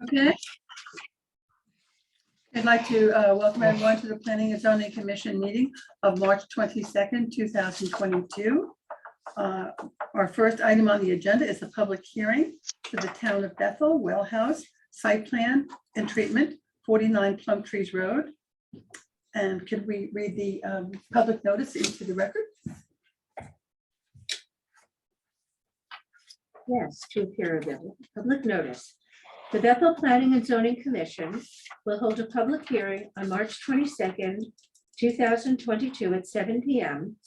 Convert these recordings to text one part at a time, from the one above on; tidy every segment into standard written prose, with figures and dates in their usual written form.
Okay. I'd like to welcome everyone to the Planning and Zoning Commission meeting of March 22nd, 2022. Our first item on the agenda is the public hearing for the town of Bethel, Wellhouse, site plan and treatment, 49 Plum Trees Road. And can we read the public notice into the record? Yes, to appear a public notice. The Bethel Planning and Zoning Commission will hold a public hearing on March 22nd, 2022 at 7 p.m.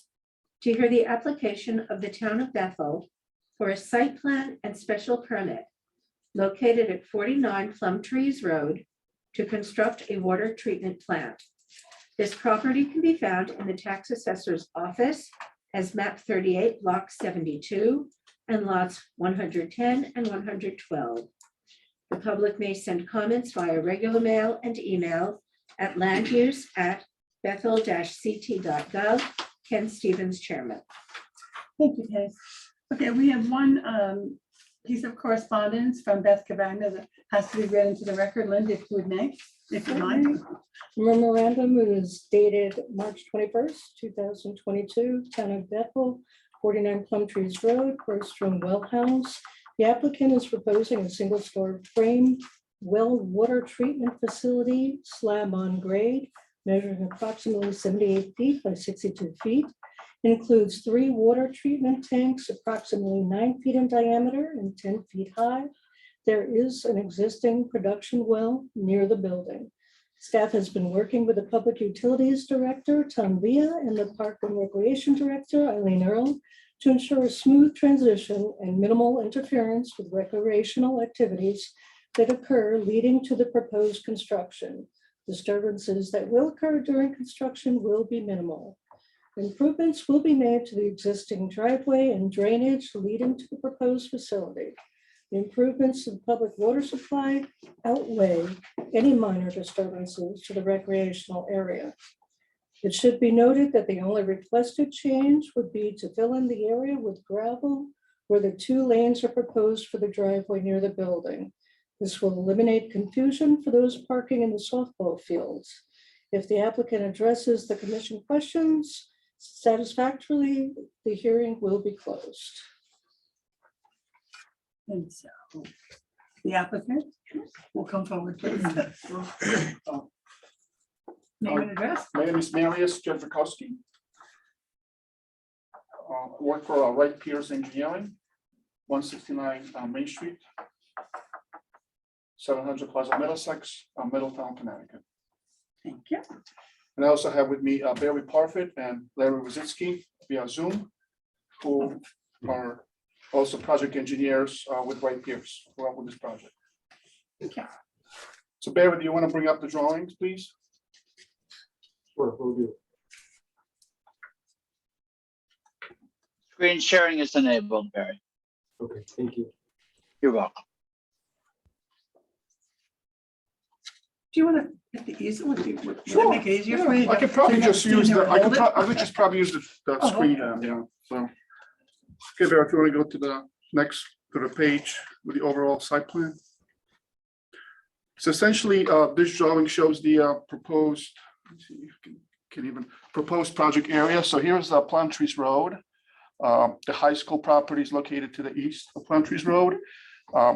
to hear the application of the town of Bethel for a site plan and special permit located at 49 Plum Trees Road to construct a water treatment plant. This property can be found in the tax assessor's office as map 38, block 72, and lots 110 and 112. The public may send comments via regular mail and email at landuse@bethel-ct.gov. Ken Stevens, Chairman. Thank you, Kay. Okay, we have one piece of correspondence from Beth Cavagna that has to be read into the record. Linda, if you would make, if you mind. Memorandum is dated March 21st, 2022, Town of Bethel, 49 Plum Trees Road, first from Wellhouse. The applicant is proposing a single-story frame well water treatment facility, slab on grade, measuring approximately 78 feet by 62 feet. It includes 3 water treatment tanks, approximately 9 feet in diameter and 10 feet high. There is an existing production well near the building. Staff has been working with the Public Utilities Director, Tom Villa, and the Park and Recreation Director, Eileen Earle, to ensure a smooth transition and minimal interference with recreational activities that occur leading to the proposed construction. Disturbances that will occur during construction will be minimal. Improvements will be made to the existing driveway and drainage leading to the proposed facility. The improvements to the public water supply outweigh any minor disturbances to the recreational area. It should be noted that the only requested change would be to fill in the area with gravel where the 2 lanes are proposed for the driveway near the building. This will eliminate confusion for those parking in the softball fields. If the applicant addresses the commission questions satisfactorily, the hearing will be closed. And so the applicant will come forward, please. Name and address. My name is Marius Jeffrikowski. Work for Wright Pierce Engineering, 169 Main Street, 700 Plaza Middlesex, Middletown, Connecticut. Thank you. And I also have with me Barry Parfit and Larry Wazitsky via Zoom, who are also project engineers with Wright Pierce who are with this project. Okay. So Barry, do you want to bring up the drawings, please? Sure, will do. Screen sharing is enabled, Barry. Okay, thank you. You're welcome. Do you want to hit the easel? Would it Sure. make it easier for you? I could probably just use the, I Hold it? could just probably use the Oh, screen, okay. yeah, so. Okay, Barry, if you want to go to the next, to the page with the overall site plan. So essentially, this drawing shows the proposed, let's see if you can even, proposed project area. So here's the Plum Trees Road. The high school property is located to the east of Plum Trees Road.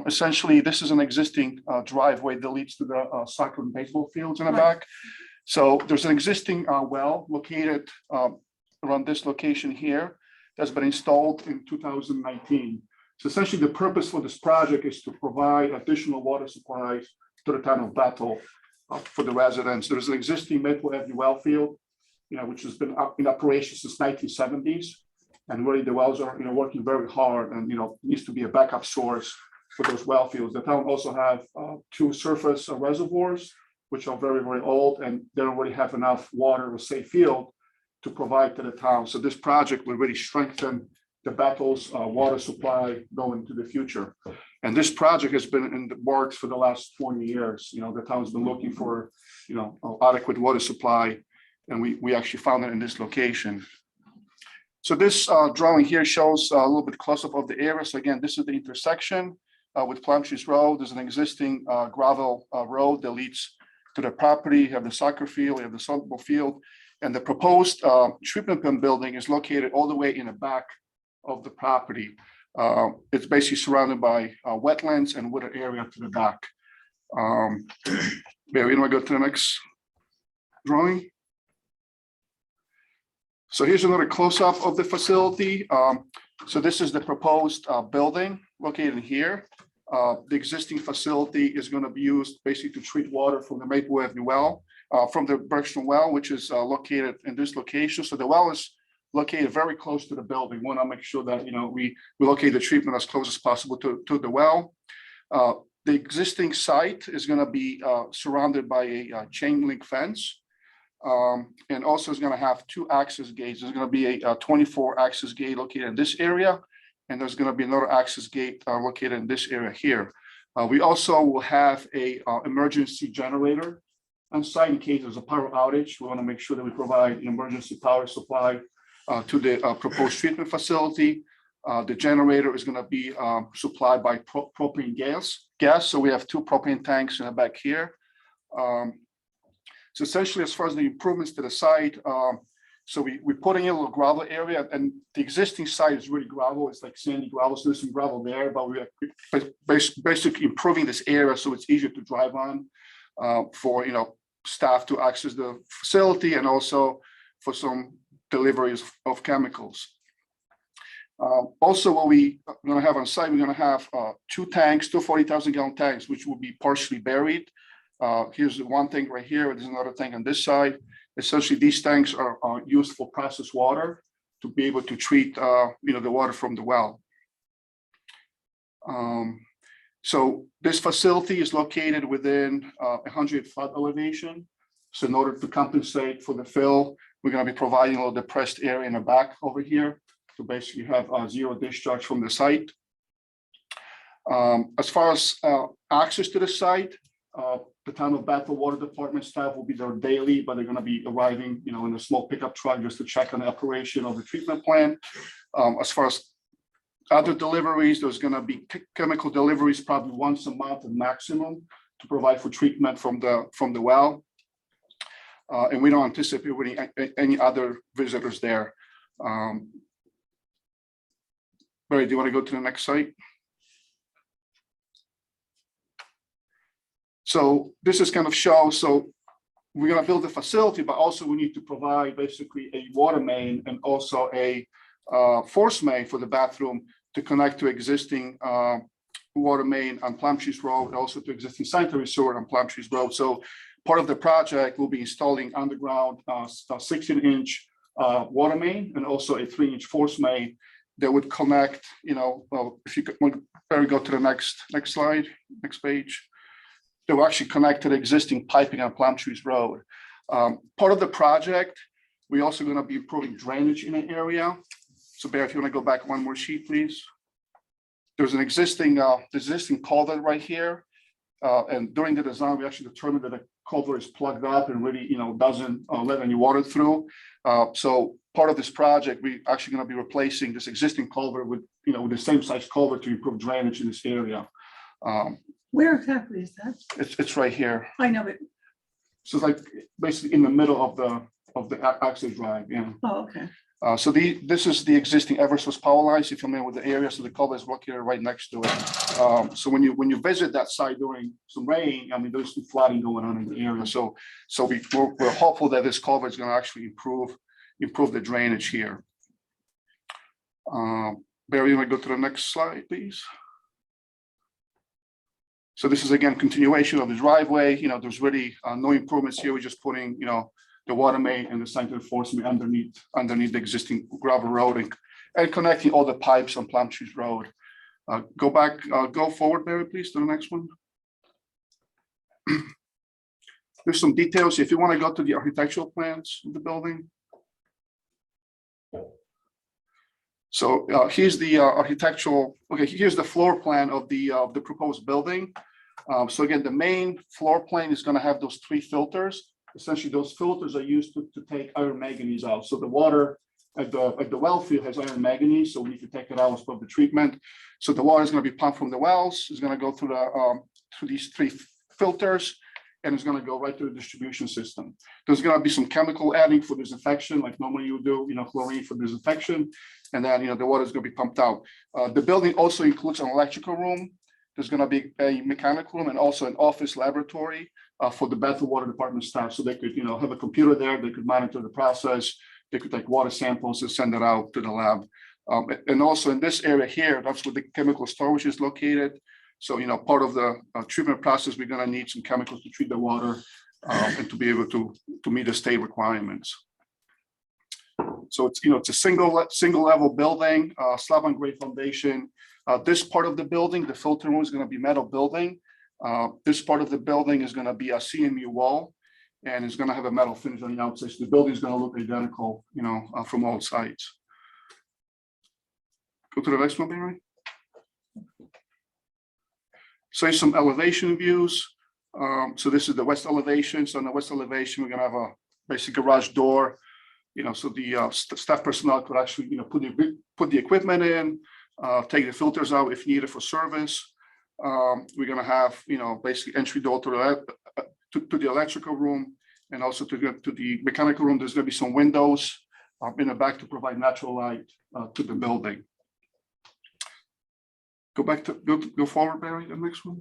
Essentially, this is an existing driveway that leads to the soccer and baseball fields in the back. So there's an existing well located around this location here that's been installed in 2019. So essentially, the purpose for this project is to provide additional water supplies to the town of Bethel for the residents. There's an existing Maple Avenue well field, which has been in operation since 1970s. And really the wells are, working very hard and, needs to be a backup source for those well fields. The town also have 2 surface reservoirs, which are very, very old, and they don't really have enough water or safe field to provide to the town. So this project will really strengthen the Bethel's water supply going into the future. And this project has been in the works for the last 20 years. The town's been looking for, adequate water supply, and we actually found it in this location. So this drawing here shows a little bit close up of the area. So again, this is the intersection. with Plum Trees Road. There's an existing gravel road that leads to the property. You have the soccer field, you have the softball field, and the proposed treatment plant building is located all the way in the back of the property. It's basically surrounded by wetlands and wooded area to the back. Barry, you want to go to the next drawing? So here's another close-up of the facility. So this is the proposed building located here. The existing facility is going to be used basically to treat water from the Maple Avenue well, from the Bergstrom well, which is located in this location. So the well is located very close to the building. We want to make sure that we locate the treatment as close as possible to the well. The existing site is going to be surrounded by a chain link fence. And also is going to have 2 access gates. There's going to be a 24 access gate located in this area. And there's going to be another access gate located in this area here. We also will have a emergency generator on site in case there's a power outage. We want to make sure that we provide an emergency power supply to the proposed treatment facility. The generator is going to be supplied by propane gas. So we have 2 propane tanks in the back here. So essentially, as far as the improvements to the site, so we're putting in a little gravel area, and the existing site is really gravel. It's like sandy gravel, so there's some gravel there, but we're basically improving this area so it's easier to drive on for staff to access the facility, and also for some deliveries of chemicals. Also, what we're going to have on site, we're going to have 2 tanks, 2 40,000-gallon tanks, which will be partially buried. Here's one tank right here. There's another tank on this side. Essentially, these tanks are used for processed water to be able to treat, the water from the well. So this facility is located within 100 flood elevation. So in order to compensate for the fill, we're going to be providing a little depressed area in the back over here to basically have zero discharge from the site. As far as access to the site, the town of Bethel Water Department staff will be there daily, but they're going to be arriving, in a small pickup truck just to check on the operation of the treatment plant. As far as other deliveries, there's going to be chemical deliveries probably once a month at maximum to provide for treatment from the well. And we don't anticipate any other visitors there. Barry, do you want to go to the next site? So this is kind of show, so we're going to build a facility, but also we need to provide basically a water main and also a force main for the bathroom to connect to existing water main on Plum Trees Road, also to existing sanitary sewer on Plum Trees Road. So part of the project will be installing underground 16-inch water main and also a 3-inch force main that would connect, if you could go to the next slide, next page. They will actually connect to the existing piping on Plum Trees Road. Part of the project, we're also going to be improving drainage in the area. So Barry, if you want to go back one more sheet, please. There's an existing culvert right here. And during the design, we actually determined that the culvert is plugged up and really, doesn't let any water through. So part of this project, we're actually going to be replacing this existing culvert with the same size culvert to improve drainage in this area. Where exactly is that? It's right here. I know it. So it's like basically in the middle of the access drive. Yeah. Oh, okay. So this is the existing Eversource power lines. If you're familiar with the area, so the culvert is located right next to it. So when you visit that site during some rain, there's some flooding going on in the area. So we're hopeful that this culvert is going to actually improve the drainage here. Barry, you want to go to the next slide, please? So this is again continuation of the driveway. There's really no improvements here. We're just putting the water main and the sanitary force main underneath the existing gravel road and connecting all the pipes on Plum Trees Road. Go forward, Barry, please, to the next one. There's some details. If you want to go to the architectural plans of the building. So here's the architectural. Okay, here's the floor plan of the proposed building. So again, the main floor plane is going to have those 3 filters. Essentially, those filters are used to take iron manganese out. So the water at the well field has iron manganese, so we need to take it out as part of the treatment. So the water is going to be pumped from the wells. It's going to go through through these 3 filters, and it's going to go right to the distribution system. There's going to be some chemical adding for disinfection, like normally you do, chlorine for disinfection, and then the water is going to be pumped out. The building also includes an electrical room. There's going to be a mechanical room and also an office laboratory for the Bethel Water Department staff, so they could have a computer there. They could monitor the process. They could take water samples and send it out to the lab. And also in this area here, that's where the chemical storage is located. So, part of the treatment process, we're going to need some chemicals to treat the water and to be able to meet the state requirements. So it's a single level building, slab on grade foundation. This part of the building, the filter room, is going to be metal building. This part of the building is going to be a CMU wall, and it's going to have a metal finish on the outside. So the building is going to look identical, from all sides. Go to the next one, Barry. So here's some elevation views. So this is the west elevation. So on the west elevation, we're going to have a basic garage door. So the staff personnel could actually, put the equipment in, take the filters out if needed for service. We're going to have, basically entry door to the electrical room, and also to the mechanical room. There's going to be some windows in the back to provide natural light to the building. Go forward, Barry, the next one.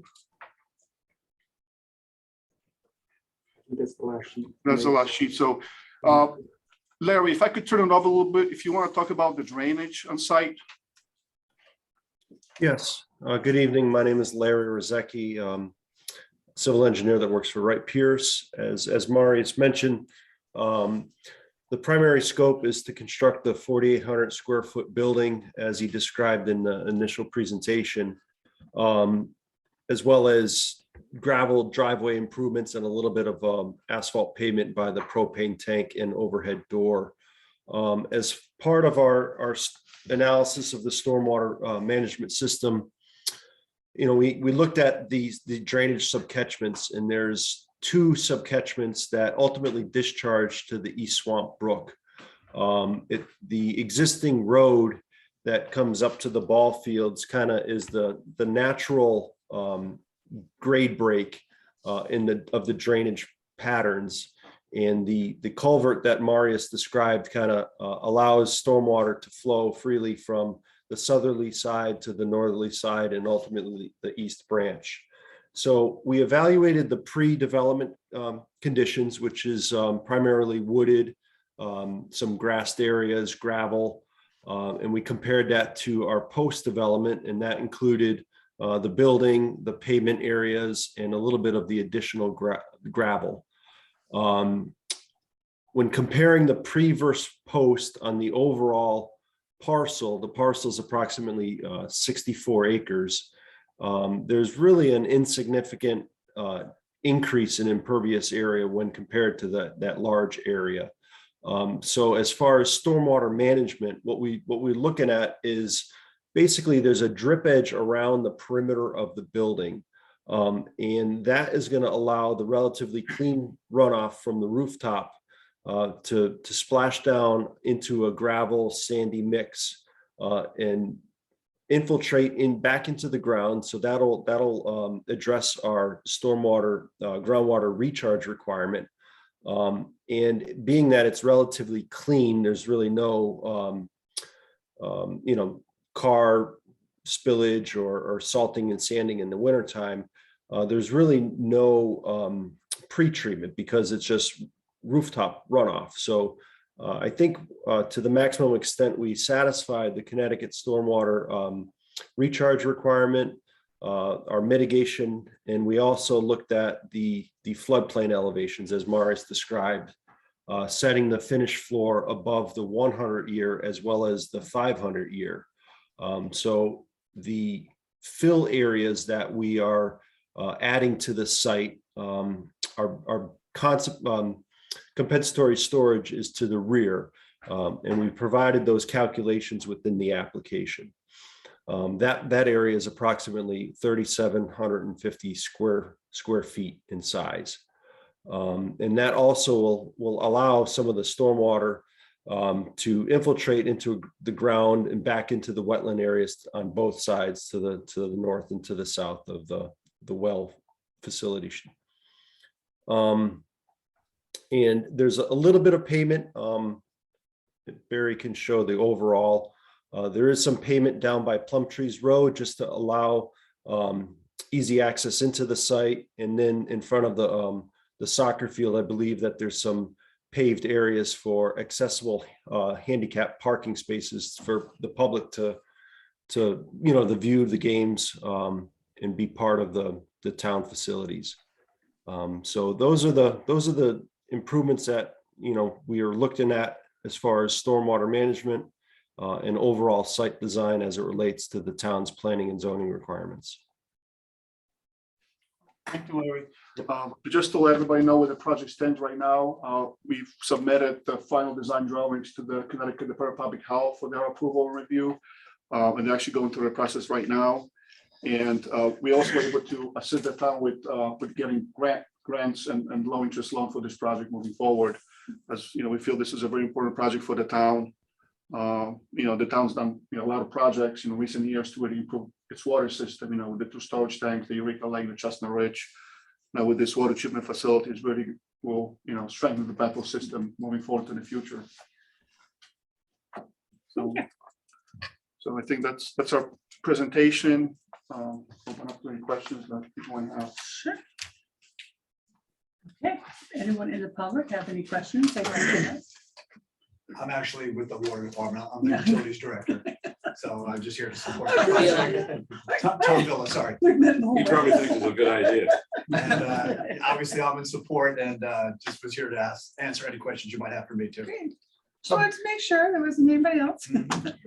That's the last sheet. That's the last sheet. So, Larry, if I could turn it over a little bit, if you want to talk about the drainage on site. Yes. Good evening. My name is Larry Rozecki, civil engineer that works for Wright Pierce. As Marius mentioned, the primary scope is to construct the 4,800 square foot building, as he described in the initial presentation, as well as gravel driveway improvements and a little bit of asphalt pavement by the propane tank and overhead door. As part of our analysis of the stormwater management system, we looked at the drainage subcatchments, and there's 2 subcatchments that ultimately discharge to the East Swamp Brook. The existing road that comes up to the ball fields kind of is the natural grade break of the drainage patterns, and the culvert that Marius described kind of allows stormwater to flow freely from the southerly side to the northerly side and ultimately the east branch. So we evaluated the pre-development conditions, which is primarily wooded, some grassed areas, gravel, and we compared that to our post-development, and that included the building, the pavement areas, and a little bit of the additional gravel. When comparing the pre versus post on the overall parcel, the parcel is approximately 64 acres. There's really an insignificant increase in impervious area when compared to that large area. So as far as stormwater management, what we're looking at is basically there's a drip edge around the perimeter of the building. And that is going to allow the relatively clean runoff from the rooftop to splash down into a gravel sandy mix and infiltrate back into the ground. So that'll address our stormwater groundwater recharge requirement. And being that it's relatively clean, there's really no car spillage or salting and sanding in the wintertime. There's really no pre-treatment because it's just rooftop runoff. So I think to the maximum extent we satisfied the Connecticut stormwater recharge requirement, our mitigation, and we also looked at the floodplain elevations as Marius described, setting the finished floor above the 100-year as well as the 500-year. So the fill areas that we are adding to the site, our concept compensatory storage is to the rear, and we provided those calculations within the application. That area is approximately 3,750 square feet in size, and that also will allow some of the stormwater to infiltrate into the ground and back into the wetland areas on both sides, to the north and to the south of the well facility. And there's a little bit of payment. Barry can show the overall. There is some payment down by Plum Trees Road just to allow easy access into the site. And then in front of the soccer field, I believe that there's some paved areas for accessible handicap parking spaces for the public to the view of the games and be part of the town facilities. So those are the improvements that we are looking at as far as stormwater management and overall site design as it relates to the town's planning and zoning requirements. Thank you, Larry. Just to let everybody know where the project stands right now, we've submitted the final design drawings to the Connecticut Department of Public Health for their approval and review. And they're actually going through the process right now. And we also were able to assist the town with getting grants and low interest loan for this project moving forward. As we feel this is a very important project for the town. The town's done a lot of projects in recent years to really improve its water system, with the 2 storage tanks, the Eureka Lake, the Chestnut Ridge. Now with this water treatment facility, it really will strengthen the Bethel system moving forward in the future. So I think that's our presentation. Open up to any questions that people want to have. Sure. Okay, anyone in the public have any questions? They want to ask? I'm actually with the water department. I'm the utilities director. So I'm just here to support. Tom Villa, sorry. He probably thinks it's a good idea. And obviously I'm in support and just was here to answer any questions you might have for me too. Great. Just wanted to make sure there wasn't anybody else that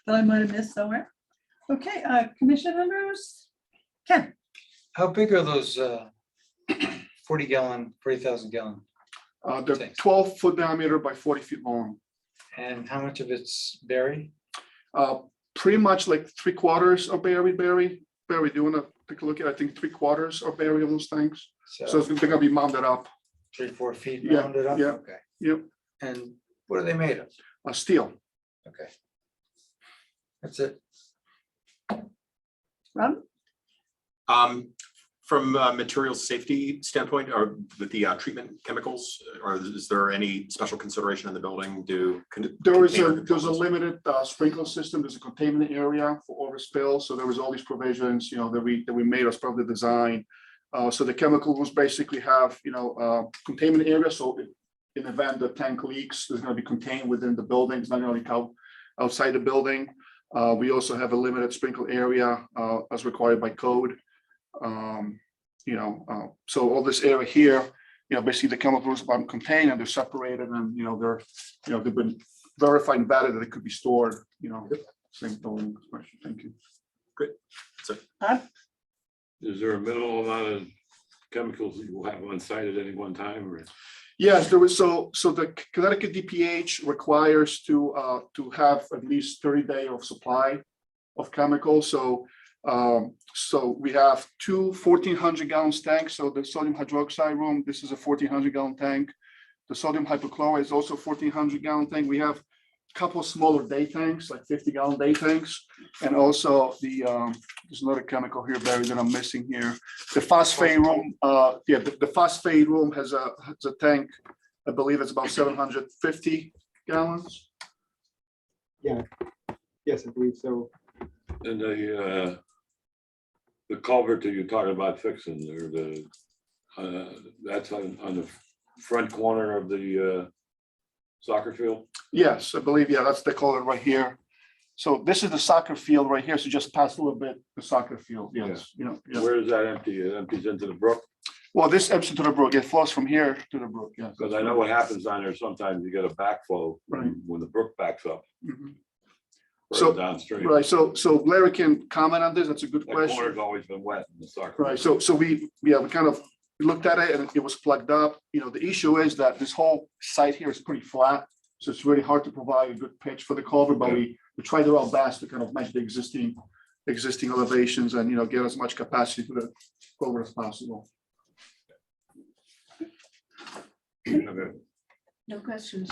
I might have missed somewhere. Okay, commission members, Ken. How big are those 40,000 gallon? They're Thanks. 12-foot diameter by 40 feet long. And how much of it's berry? Pretty much like 3/4 are berry. Barry, do you want to take a look at? I think 3/4 are berry of those things. So they're going to be mounted up. 3-4 feet Yeah, rounded up? yeah. Okay. Yep. And what are they made of? Steel. Okay. That's it. Rob? From a material safety standpoint, or with the treatment chemicals, or is there any special consideration in the building? There's a limited sprinkler system. There's a containment area for overspill. So there was all these provisions, that we made as part of the design. So the chemicals basically have, containment area. So in the event the tank leaks, there's going to be contained within the building. It's not going to leak outside the building. We also have a limited sprinkle area as required by code. So all this area here, basically the chemicals are contained and they're separated, and they've been verified and vetted that it could be stored. Same building question. Thank you. Great. That's it. Is there a minimal amount of chemicals that you will have on site at any one time, or? Yes, there was. So the Connecticut DPH requires to have at least 30 days of supply of chemicals. So we have 2 1,400-gallon tanks. So the sodium hydroxide room, this is a 1,400-gallon tank. The sodium hypochlorite is also a 1,400-gallon tank. We have a couple of smaller day tanks, like 50-gallon day tanks, and also there's another chemical here, Barry, that I'm missing here. The phosphate room, the phosphate room has a tank. I believe it's about 750 gallons. Yeah. Yes, I believe so. And the culvert that you're talking about fixing, or that's on the front corner of the soccer field? Yes, I believe, that's the color right here. So this is the soccer field right here. So just pass a little bit the soccer field. Yes. Where does that empty? It empties into the brook? Well, this empties to the brook. It flows from here to the brook. Yes. Because I know what happens on there. Sometimes you get a backflow Right. when the brook backs up. Mhm. So downstream. Right. So Larry can comment on this. That's a good That question. corner's always been wet in the soccer. Right. So we kind of looked at it and it was plugged up. The issue is that this whole site here is pretty flat. So it's really hard to provide a good pitch for the culvert, but we tried our best to kind of match the existing elevations and, get as much capacity to the culvert as possible. Okay. No questions.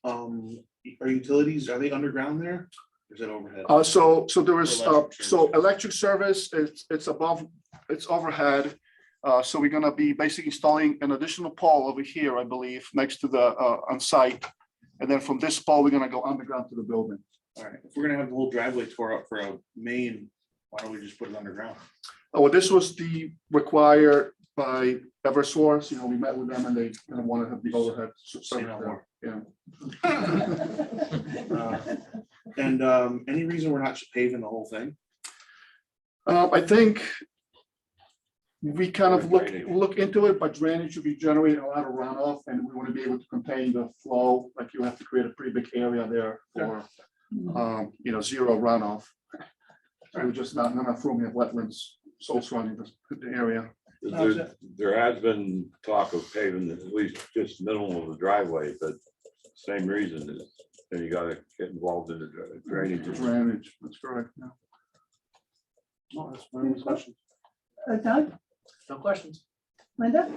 Are utilities, are they underground there? Or is it overhead? So there is, Electric so service. electric service, it's above, it's overhead. So we're gonna be basically installing an additional pole over here, I believe, next to the, on site. And then from this pole, we're gonna go underground to the building. All right, if we're gonna have the whole driveway tore up for a main, why don't we just put it underground? Oh, well, this was the required by Eversource, we met with them and they kind of want to have the overhead. Say no more. Yeah. And any reason we're not paving the whole thing? I think we kind of Drainage. look into it, but drainage should be generating a lot of runoff and we want to be able to contain the flow, like you have to create a pretty big area there for, zero runoff. So we're just not forming of wetlands, so surrounding the area. There has been talk of paving at least just middle of the driveway, but same reason is, then you gotta get involved in the drainage. Drainage, that's correct, yeah. No, that's my only question. Doug, No questions. Linda?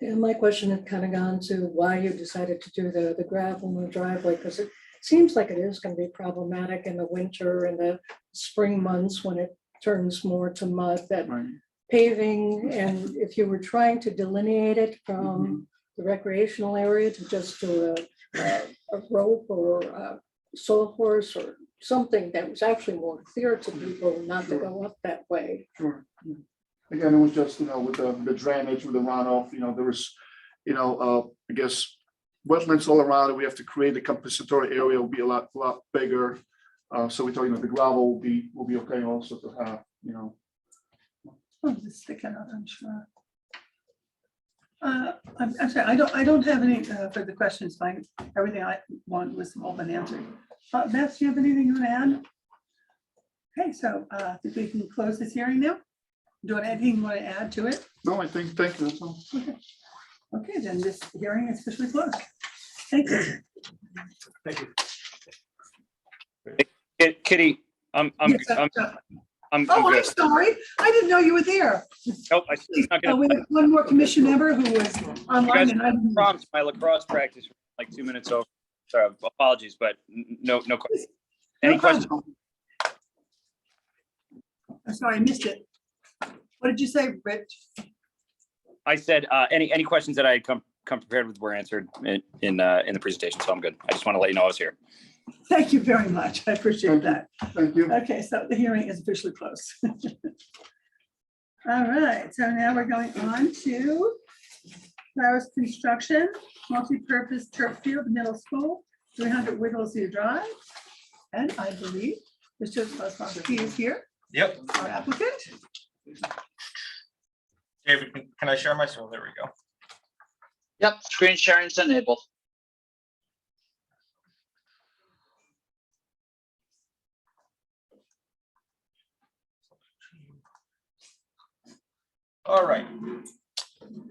And my question had kind of gone to why you decided to do the gravel in the driveway, because it seems like it is going to be problematic in the winter and the spring months when it turns more to mud, that Right. paving, and if you were trying to delineate it from the recreational area to just do a rope or a sawhorse or something that was actually more clear to people not to go up that way. Sure. Yeah. Again, it was just, with the drainage, with the runoff, there was, I guess, wetlands all around it. We have to create the compensatory area will be a lot bigger. So we thought, the gravel will be okay also to have, Oh, it's sticking out, I'm sure. I'm sorry, I don't have any further questions. Everything I want was all been answered. Beth, do you have anything you want to add? Okay, so I think we can close this hearing now. Do you want anything you want to add to it? No, I think, thank you, that's all. Okay, then this hearing is officially closed. Thank you. Thank you. Kitty, I'm Yes, I'm Oh, I'm good. sorry. I didn't know you were there. Nope, Please, not gonna- we have one more commission member who was online and I didn't. Prompts my lacrosse practice like 2 minutes over. Sorry, apologies, but no questions. Any No questions? problem. I'm sorry, I missed it. What did you say, Rich? I said any questions that I had come prepared with were answered in the presentation, so I'm good. I just want to let you know I was here. Thank you very much. I appreciate that. Thank you. Okay, so the hearing is officially closed. All right, so now we're going on to Flowers Construction, multi-purpose turf field, middle school, 300 Wigglesview Drive. And I believe Mr. Kozlowski is here, Yep. our applicant. David, can I share my screen? There we go. Yep, screen sharing is enabled. All right.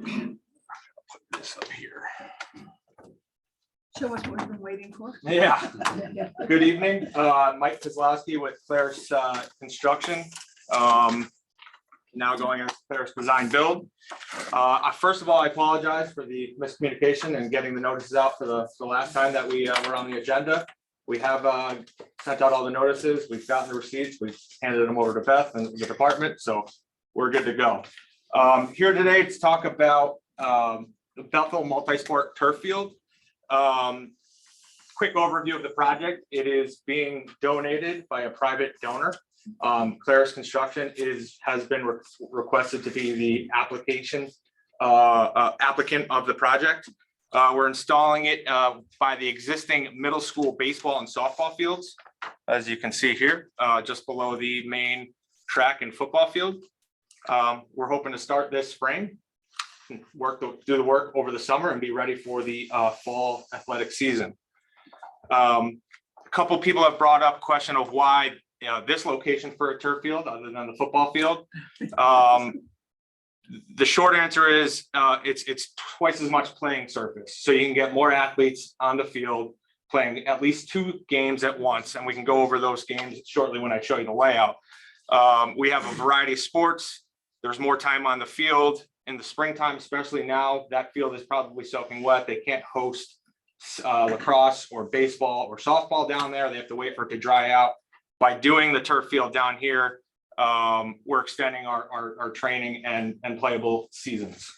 Put this up here. Show us what we've been waiting for. Yeah. Good evening, Mike Kozlowski with Claris Construction. Now going as Claris Design Build. First of all, I apologize for the miscommunication and getting the notices out for the last time that we were on the agenda. We have sent out all the notices. We've gotten the receipts. We've handed them over to Beth and the department, so we're good to go. Here today to talk about the Bethel multi-sport turf field. Quick overview of the project. It is being donated by a private donor. Claris Construction has been requested to be the applicant of the project. We're installing it by the existing middle school baseball and softball fields, as you can see here, just below the main track and football field. We're hoping to start this spring, do the work over the summer and be ready for the fall athletic season. A couple people have brought up question of why this location for a turf field other than the football field. The short answer is it's twice as much playing surface, so you can get more athletes on the field playing at least 2 games at once, and we can go over those games shortly when I show you the layout. We have a variety of sports. There's more time on the field in the springtime, especially now. That field is probably soaking wet. They can't host lacrosse or baseball or softball down there. They have to wait for it to dry out. By doing the turf field down here, we're extending our training and playable seasons.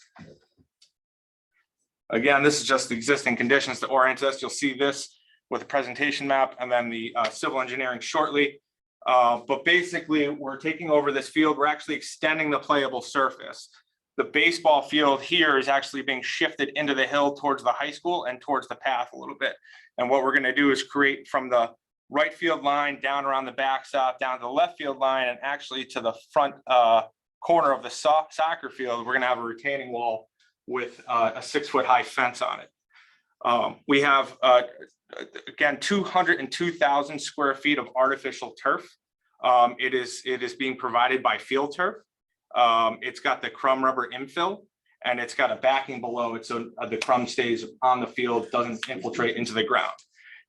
Again, this is just the existing conditions to orient us. You'll see this with the presentation map and then the civil engineering shortly. But basically, we're taking over this field. We're actually extending the playable surface. The baseball field here is actually being shifted into the hill towards the high school and towards the path a little bit. And what we're going to do is create from the right field line down around the backstop, down to the left field line, and actually to the front corner of the soccer field, we're going to have a retaining wall with a 6-foot high fence on it. We have, again, 202,000 square feet of artificial turf. It is being provided by Field Turf. It's got the crumb rubber infill, and it's got a backing below it so the crumb stays on the field, doesn't infiltrate into the ground.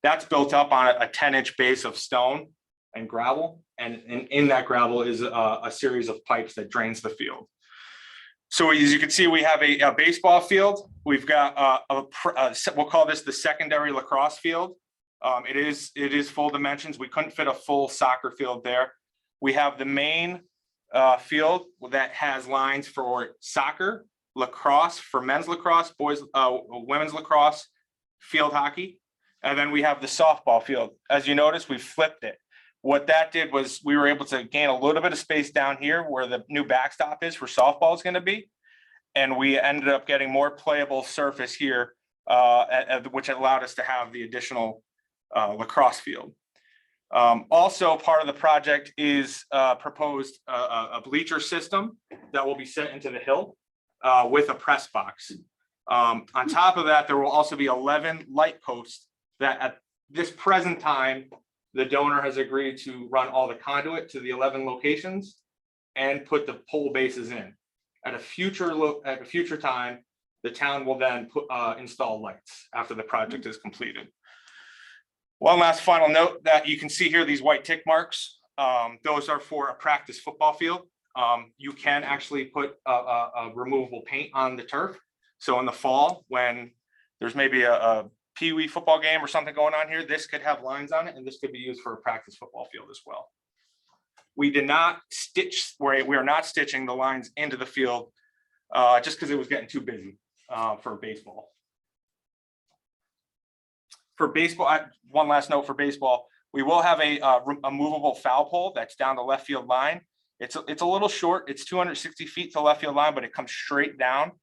That's built up on a 10-inch base of stone and gravel, and in that gravel is a series of pipes that drains the field. So as you can see, we have a baseball field. We've got we'll call this the secondary lacrosse field. It is full dimensions. We couldn't fit a full soccer field there. We have the main field that has lines for soccer, lacrosse, for men's lacrosse, boys, women's lacrosse, field hockey. And then we have the softball field. As you notice, we flipped it. What that did was we were able to gain a little bit of space down here where the new backstop is for softball is going to be. And we ended up getting more playable surface here, which allowed us to have the additional lacrosse field. Also, part of the project is proposed a bleacher system that will be set into the hill with a press box. On top of that, there will also be 11 light posts that at this present time, the donor has agreed to run all the conduit to the 11 locations and put the pole bases in. At a future time, the town will then install lights after the project is completed. One last final note that you can see here, these white tick marks, those are for a practice football field. You can actually put a removable paint on the turf. So in the fall, when there's maybe a Pee-wee football game or something going on here, this could have lines on it, and this could be used for a practice football field as well. We did not stitch, we are not stitching the lines into the field just because it was getting too busy for baseball. For baseball, one last note for baseball, we will have a movable foul pole that's down the left field line. It's a little short. It's 260 feet to the left field line, but it comes straight down.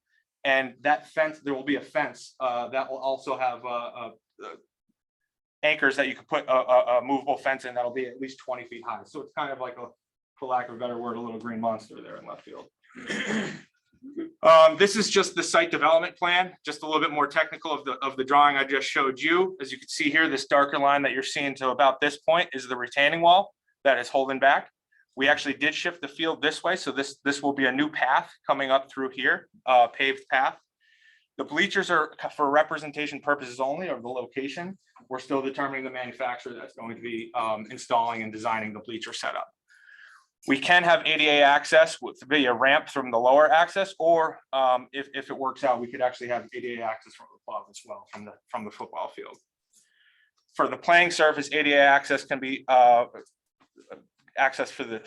And that fence, there will be a fence that will also have anchors that you could put a movable fence in that'll be at least 20 feet high. So it's kind of like for lack of a better word, a little green monster there in left field. This is just the site development plan, just a little bit more technical of the drawing I just showed you. As you can see here, this darker line that you're seeing to about this point is the retaining wall that is holding back. We actually did shift the field this way, so this will be a new path coming up through here, paved path. The bleachers are for representation purposes only, or the location. We're still determining the manufacturer that's going to be installing and designing the bleacher setup. We can have ADA access with be a ramp from the lower access, or if it works out, we could actually have ADA access from above as well from the football field. For the playing surface, ADA access can be access through the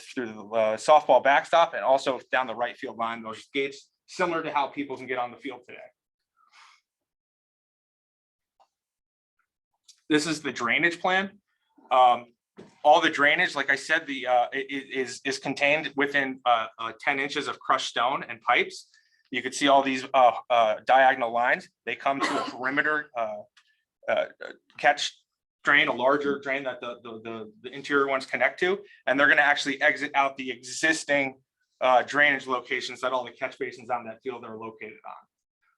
softball backstop and also down the right field line, those gates, similar to how people can get on the field today. This is the drainage plan. All the drainage, like I said, is contained within 10 inches of crushed stone and pipes. You can see all these diagonal lines. They come to a perimeter catch drain, a larger drain that the interior ones connect to, and they're going to actually exit out the existing drainage locations that all the catch basins on that field are located on.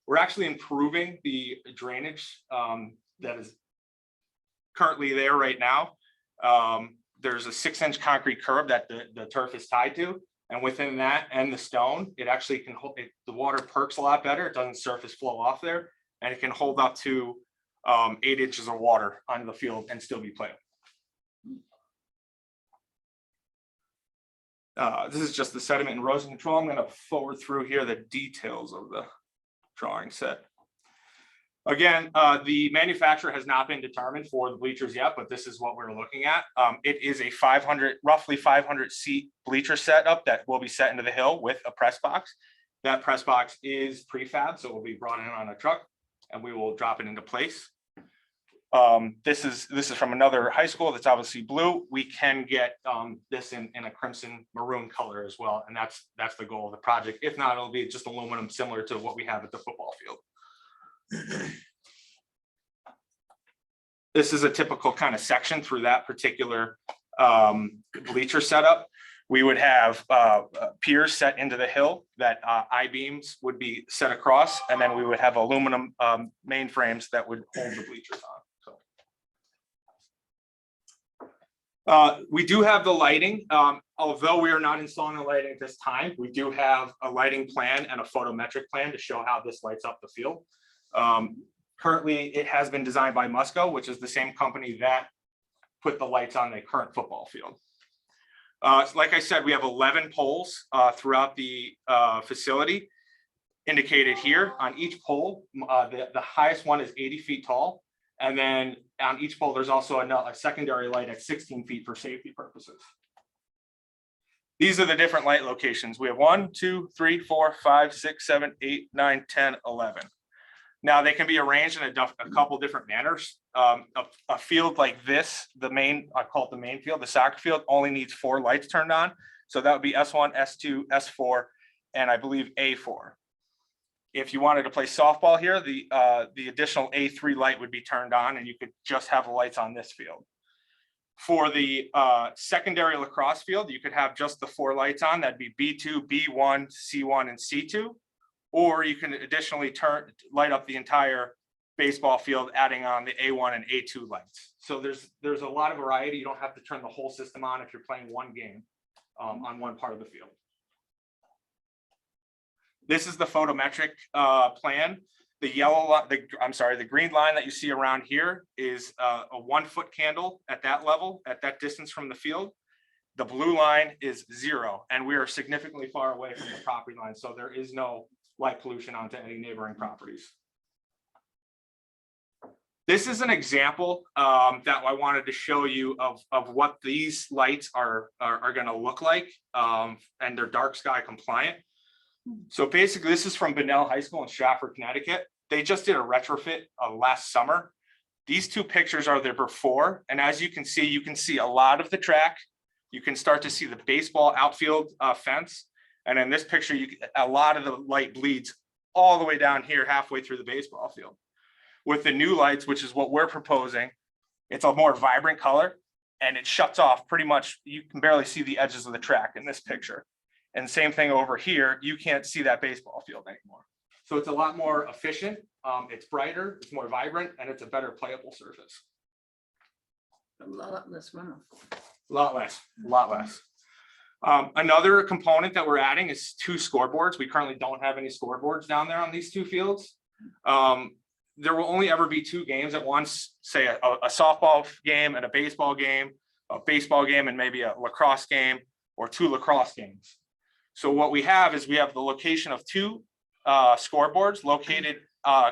We're actually improving the drainage that is currently there right now. There's a 6-inch concrete curb that the turf is tied to, and within that and the stone, it actually can hold it. The water perks a lot better. It doesn't surface flow off there, and it can hold up to 8 inches of water on the field and still be playable. This is just the sediment and erosion control. I'm going to forward through here the details of the drawing set. Again, the manufacturer has not been determined for the bleachers yet, but this is what we're looking at. It is a roughly 500 seat bleacher setup that will be set into the hill with a press box. That press box is prefab, so it will be brought in on a truck and we will drop it into place. This is from another high school that's obviously blue. We can get this in a crimson maroon color as well, and that's the goal of the project. If not, it'll be just aluminum, similar to what we have at the football field. This is a typical kind of section through that particular bleacher setup. We would have piers set into the hill that I-beams would be set across, and then we would have aluminum main frames that would hold the bleachers on. So we do have the lighting. Although we are not installing the lighting at this time, we do have a lighting plan and a photometric plan to show how this lights up the field. Currently, it has been designed by Musco, which is the same company that put the lights on the current football field. Like I said, we have 11 poles throughout the facility indicated here. On each pole, the highest one is 80 feet tall. And then on each pole, there's also a secondary light at 16 feet for safety purposes. These are the different light locations. We have 1, 2, 3, 4, 5, 6, 7, 8, 9, 10, 11. Now they can be arranged in a couple different manners. A field like this, I call it the main field, the soccer field, only needs 4 lights turned on. So that would be S1, S2, S4, and I believe A4. If you wanted to play softball here, the additional A3 light would be turned on and you could just have the lights on this field. For the secondary lacrosse field, you could have just the 4 lights on. That'd be B2, B1, C1, and C2. Or you can additionally light up the entire baseball field, adding on the A1 and A2 lights. So there's a lot of variety. You don't have to turn the whole system on if you're playing one game on one part of the field. This is the photometric plan. The green line that you see around here is a 1-foot candle at that level, at that distance from the field. The blue line is 0, and we are significantly far away from the property line, so there is no light pollution onto any neighboring properties. This is an example that I wanted to show you of what these lights are going to look like, and they're dark sky compliant. So basically, this is from Bethel High School in Stratford, Connecticut. They just did a retrofit last summer. These 2 pictures are their before, and as you can see a lot of the track. You can start to see the baseball outfield fence. And in this picture, a lot of the light bleeds all the way down here, halfway through the baseball field. With the new lights, which is what we're proposing, it's a more vibrant color and it shuts off pretty much. You can barely see the edges of the track in this picture. And same thing over here, you can't see that baseball field anymore. So it's a lot more efficient. It's brighter, it's more vibrant, and it's a better playable surface. A lot less runoff. A lot less. Another component that we're adding is 2 scoreboards. We currently don't have any scoreboards down there on these 2 fields. There will only ever be 2 games at once, say a softball game and a baseball game and maybe a lacrosse game, or 2 lacrosse games. So what we have is we have the location of 2 scoreboards located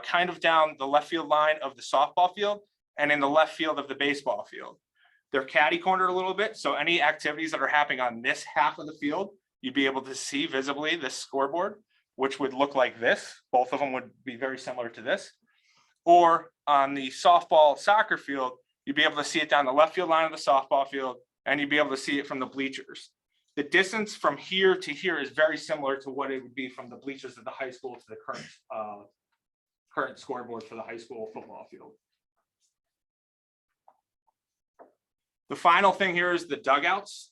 kind of down the left field line of the softball field and in the left field of the baseball field. They're catty cornered a little bit, so any activities that are happening on this half of the field, you'd be able to see visibly this scoreboard, which would look like this. Both of them would be very similar to this. Or on the softball soccer field, you'd be able to see it down the left field line of the softball field, and you'd be able to see it from the bleachers. The distance from here to here is very similar to what it would be from the bleachers of the high school to the current scoreboard for the high school football field. The final thing here is the dugouts.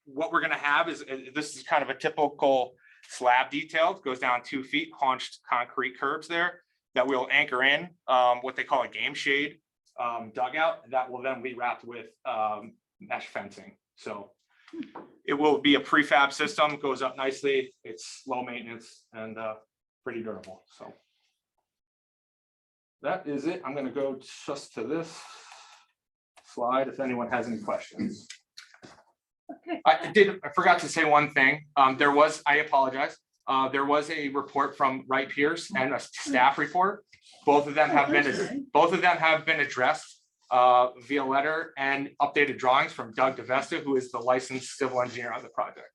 What we're going to have is, this is kind of a typical slab detail. It goes down 2 feet, haunched concrete curbs there that we'll anchor in what they call a game shade dugout that will then be wrapped with mesh fencing. So it will be a prefab system, goes up nicely. It's low maintenance and pretty durable. So that is it. I'm going to go just to this slide if anyone has any questions. Okay. I forgot to say one thing. I apologize. There was a report from Wright Pierce and a staff report. Both of them have been addressed via letter and updated drawings from Doug DeVesta, who is the licensed civil engineer on the project.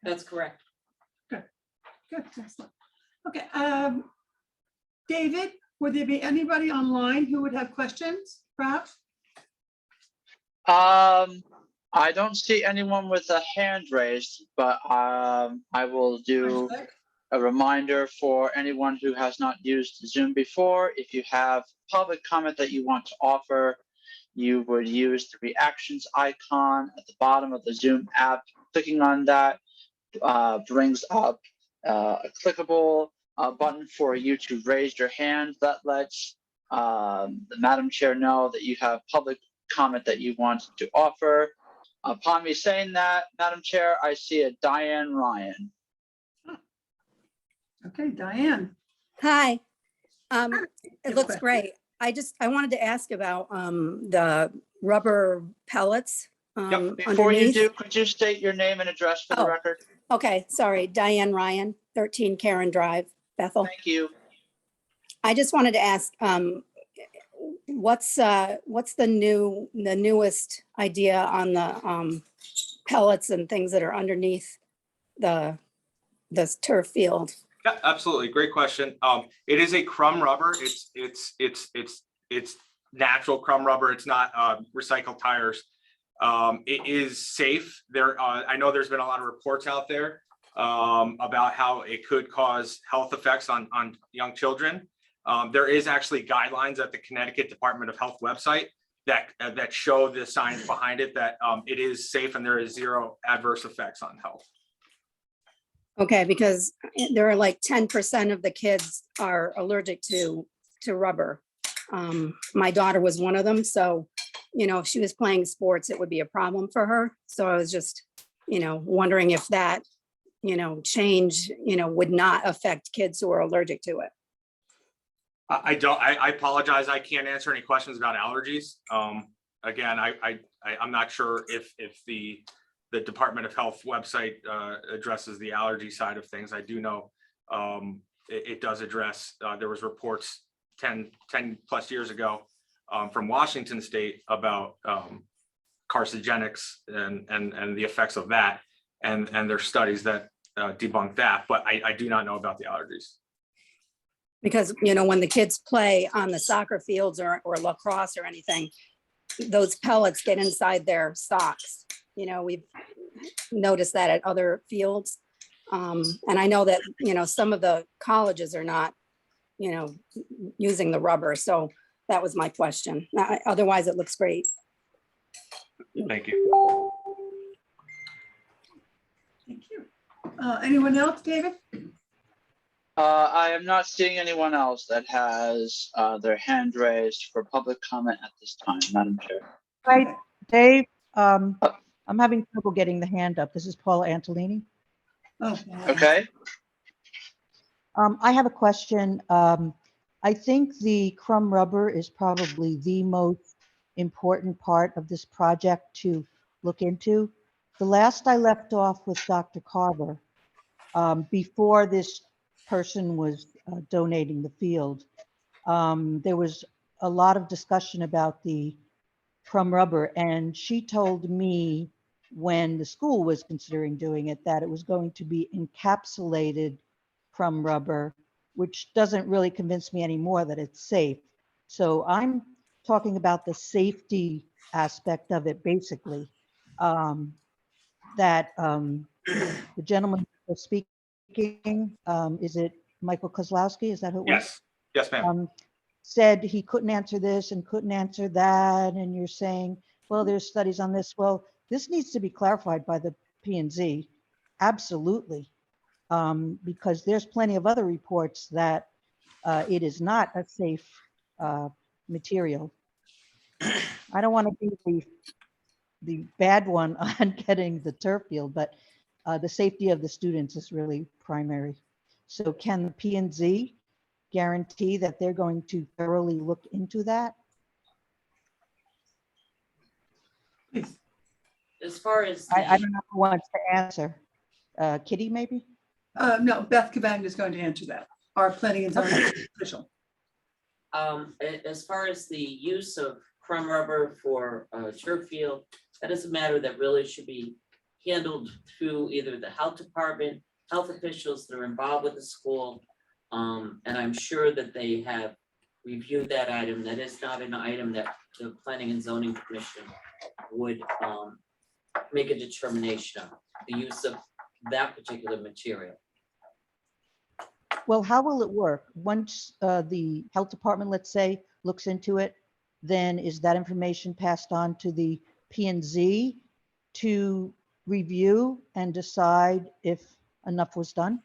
That's correct. Good, excellent. Okay, David, would there be anybody online who would have questions, perhaps? I don't see anyone with a hand raised, but I will do a reminder for anyone who has not used Zoom before. If you have public comment that you want to offer, you would use the reactions icon at the bottom of the Zoom app. Clicking on that brings up a clickable button for you to raise your hand. That lets the Madam Chair know that you have public comment that you want to offer. Upon me saying that, Madam Chair, I see a Diane Ryan. Okay, Diane. Hi. It Your looks question. great. I wanted to ask about the rubber pellets. Yep. Before you underneath. do, could you state your name and address for the Oh. record? Okay, sorry, Diane Ryan, 13 Karen Drive, Bethel. Thank you. I just wanted to ask, what's the newest idea on the pellets and things that are underneath the turf field? Yeah, absolutely. Great question. It is a crumb rubber. It's natural crumb rubber. It's not recycled tires. It is safe. I know there's been a lot of reports out there about how it could cause health effects on young children. There is actually guidelines at the Connecticut Department of Health website that show the science behind it, that it is safe and there is zero adverse effects on health. Okay, because there are like 10% of the kids are allergic to rubber. My daughter was one of them, so if she was playing sports, it would be a problem for her. So I was just, wondering if that, change, would not affect kids who are allergic to it. I apologize. I can't answer any questions about allergies. Again, I'm not sure if the Department of Health website addresses the allergy side of things. I do know it does address, there was reports 10 plus years ago from Washington State about carcinogenics and the effects of that. And there's studies that debunk that, but I do not know about the allergies. Because, when the kids play on the soccer fields or lacrosse or anything, those pellets get inside their socks. We've noticed that at other fields. And I know that, some of the colleges are not, using the rubber. So that was my question. Otherwise, it looks great. Thank you. Thank you. Anyone else, David? I am not seeing anyone else that has their hand raised for public comment at this time, Madam Chair. Right, Dave, I'm having trouble getting the hand up. This is Paula Antolini. Oh, Okay. I have a question. I think the crumb rubber is probably the most important part of this project to look into. The last I left off with Dr. Carver, before this person was donating the field, there was a lot of discussion about the crumb rubber, and she told me when the school was considering doing it that it was going to be encapsulated crumb rubber, which doesn't really convince me anymore that it's safe. So I'm talking about the safety aspect of it, basically. That the gentleman who was speaking, is it Michael Kozlowski? Is that who it was? Yes, ma'am. Said he couldn't answer this and couldn't answer that. And you're saying, well, there's studies on this. Well, this needs to be clarified by the P&Z. Absolutely. Because there's plenty of other reports that it is not a safe material. I don't want to be the bad one on getting the turf field, but the safety of the students is really primary. So can the P&Z guarantee that they're going to thoroughly look into that? As far as I don't know who wants to answer. Kitty, maybe? No, Beth Cavagna is going to answer that, our planning and zoning official. As far as the use of crumb rubber for turf field, that is a matter that really should be handled through either the health department, health officials that are involved with the school. And I'm sure that they have reviewed that item. That is not an item that the Planning and Zoning Commission would make a determination on, the use of that particular material. Well, how will it work? Once the health department, let's say, looks into it, then is that information passed on to the P and Z to review and decide if enough was done?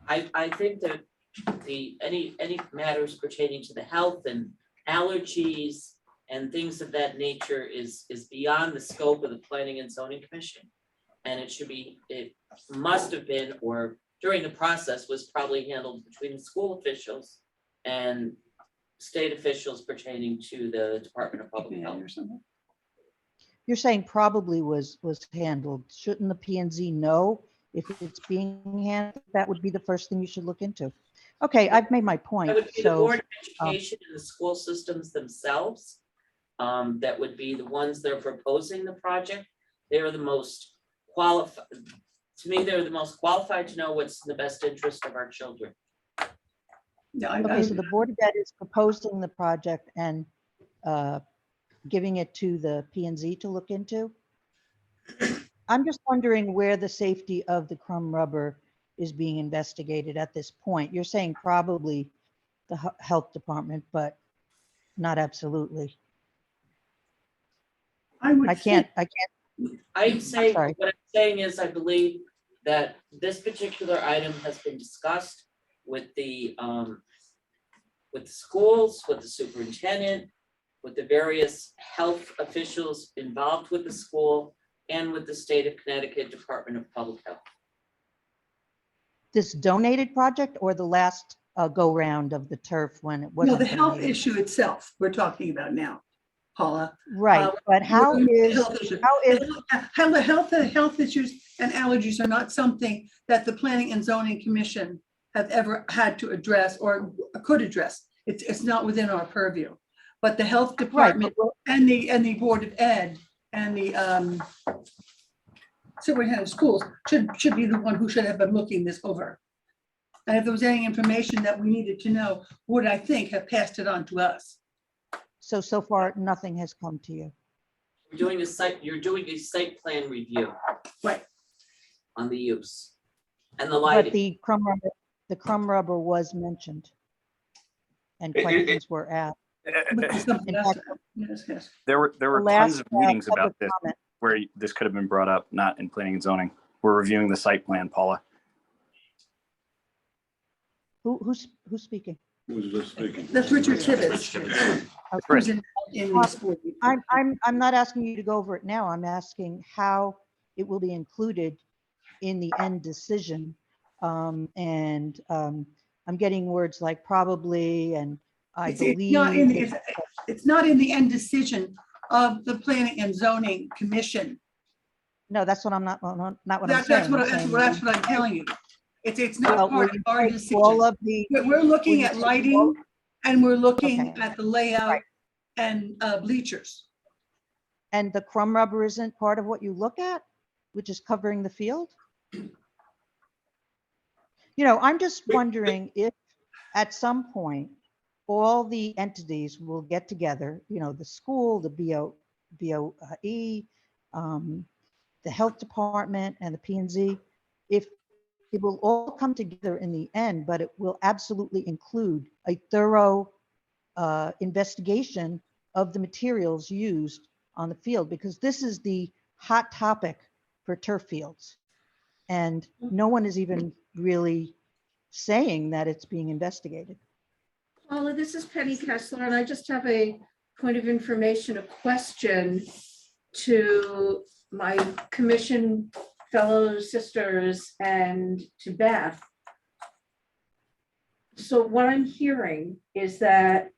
I think that any matters pertaining to the health and allergies and things of that nature is beyond the scope of the Planning and Zoning Commission. And it must have been, or during the process was probably handled between the school officials and state officials pertaining to the Department of Public Health. You're saying probably was handled. Shouldn't the P and Z know if it's being handled? That would be the first thing you should look into. Okay, I've made my point. That would be the So, Board of Education and the school systems themselves. That would be the ones that are proposing the project. They're the most qualified, to me, they're the most qualified to know what's in the best interest of our children. Yeah, okay, so the Board of Ed is proposing the project and giving it to the P and Z to look into. I'm just wondering where the safety of the crumb rubber is being investigated at this point. You're saying probably the health department, but not absolutely. I can't. I'm saying, Sorry. what I'm saying is, I believe that this particular item has been discussed with the schools, with the superintendent, with the various health officials involved with the school, and with the state of Connecticut Department of Public Health. This donated project or the last go round of the turf when it wasn't? No, the health donated? issue itself, we're talking about now, Paula. Right, but how is, Health issues and allergies are not something that the Planning and Zoning Commission have ever had to address or could address. It's not within our purview. But the health department and the Board of Ed and the superintendent of schools should be the one who should have been looking this over. And if there was any information that we needed to know, would, I think, have passed it on to us. So far, nothing has come to you. You're doing a site plan review. Right. On the use and the lighting. But the crumb rubber was mentioned. And questions were asked. In fact, There were the tons of last, meetings about public this comment. where this could have been brought up, not in planning and zoning. We're reviewing the site plan, Paula. Who's speaking? Who's this speaking? That's Richard Tibbetts. Who's in this board. I'm not asking you to go over it now. I'm asking how it will be included in the end decision. I'm getting words like probably and I believe. It's not in the end decision of the Planning and Zoning Commission. No, that's what I'm not what I'm saying. That's what I'm telling you. It's not part of our decision. We're looking at lighting and we're looking at the layout and bleachers. And the crumb rubber isn't part of what you look at, which is covering the field? You know, I'm just wondering if at some point, all the entities will get together, you know, the school, the BOE, the health department and the P&Z, if it will all come together in the end, but it will absolutely include a thorough investigation of the materials used on the field, because this is the hot topic for turf fields. And no one is even really saying that it's being investigated. Paula, this is Penny Kessler, and I just have a point of information, a question to my commission fellow sisters and to Beth. So what I'm hearing is that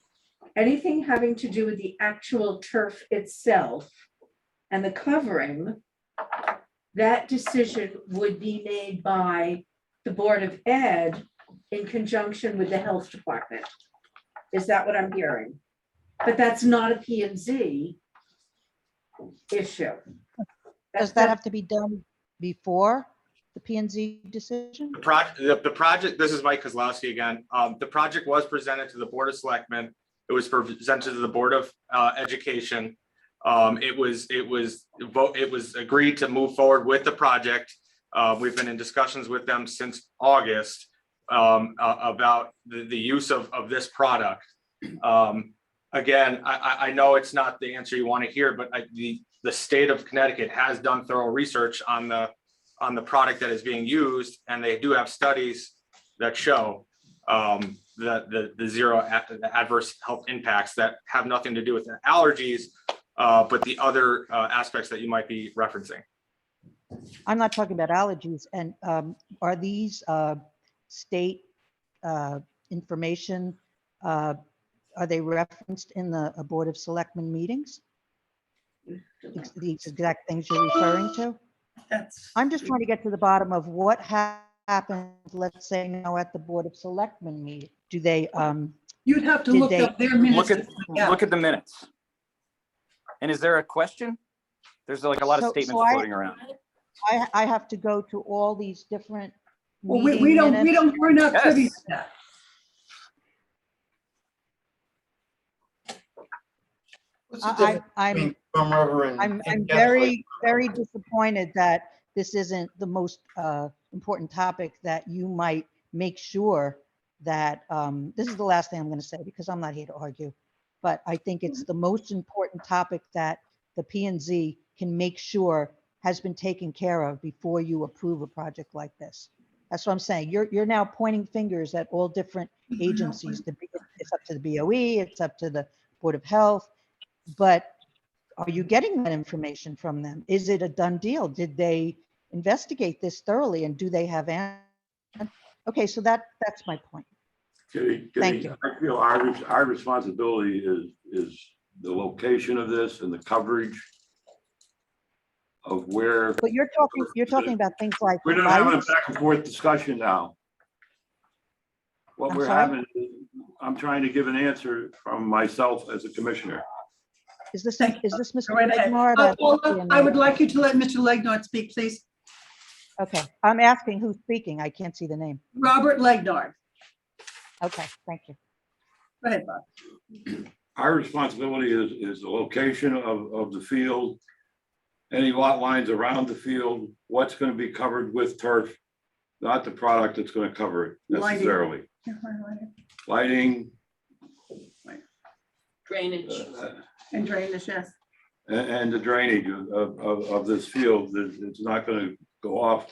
anything having to do with the actual turf itself and the covering that decision would be made by the Board of Ed in conjunction with the Health Department. Is that what I'm hearing? But that's not a P and Z issue. Does that have to be done before the P and Z decision? The project, this is Mike Kozlowski again. The project was presented to the Board of Selectmen. It was presented to the Board of Education. It was agreed to move forward with the project. We've been in discussions with them since August about the use of this product. Again, I know it's not the answer you want to hear, but the state of Connecticut has done thorough research on the product that is being used, and they do have studies that show the zero adverse health impacts that have nothing to do with the allergies, but the other aspects that you might be referencing. I'm not talking about allergies. And are these state information, are they referenced in the Board of Selectmen meetings? These exact things you're referring to? I'm just trying to get to the bottom of what happened, let's say now at the Board of Selectmen meeting. Do they, You'd have to Did look they- up their minutes. Look at the minutes. And is there a question? There's like a lot of So- statements so I- floating around. I have to go to all these different Well, meeting we're minutes? not privy Yes. to that. I'm very, very disappointed that this isn't the most important topic that you might make sure that, this is the last thing I'm going to say because I'm not here to argue, but I think it's the most important topic that the P and Z can make sure has been taken care of before you approve a project like this. That's what I'm saying. You're now pointing fingers at all different agencies. It's up to the BOE, it's up to the Board of Health, but are you getting that information from them? Is it a done deal? Did they investigate this thoroughly and do they have okay, so that's my point. Thank you. I feel our responsibility is the location of this and the coverage of where. But you're talking about things like. We're not having a lights. back and forth discussion now. What I'm we're sorry? having, I'm trying to give an answer from myself as a commissioner. Is this Mr. Go right ahead. Legnard? Paula, I would like you to let Mr. Legnard speak, please. Okay, I'm asking who's speaking. I can't see the name. Robert Legnard. Okay, thank you. Go ahead, Bob. Our responsibility is the location of the field, any lot lines around the field, what's going to be covered with turf, not the product that's going to cover it necessarily. Lighting. Drainage. And drainage, yes. And the drainage of this field, that it's not going to go off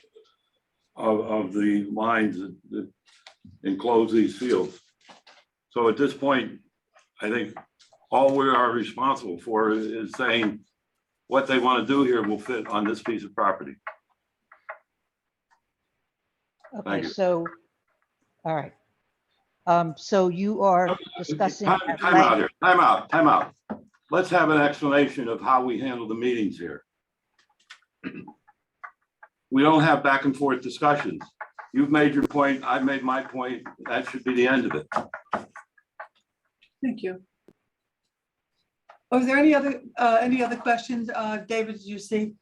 of the lines that enclose these fields. So at this point, I think all we are responsible for is saying what they want to do here will fit on this piece of property. Thank Okay, you. so, all right. So you are discussing. Time out here, time out. Let's have an explanation of how we handle the meetings here. We don't have back and forth discussions. You've made your point, I've made my point. That should be the end of it. Thank you. Was there any other questions? David, did you see?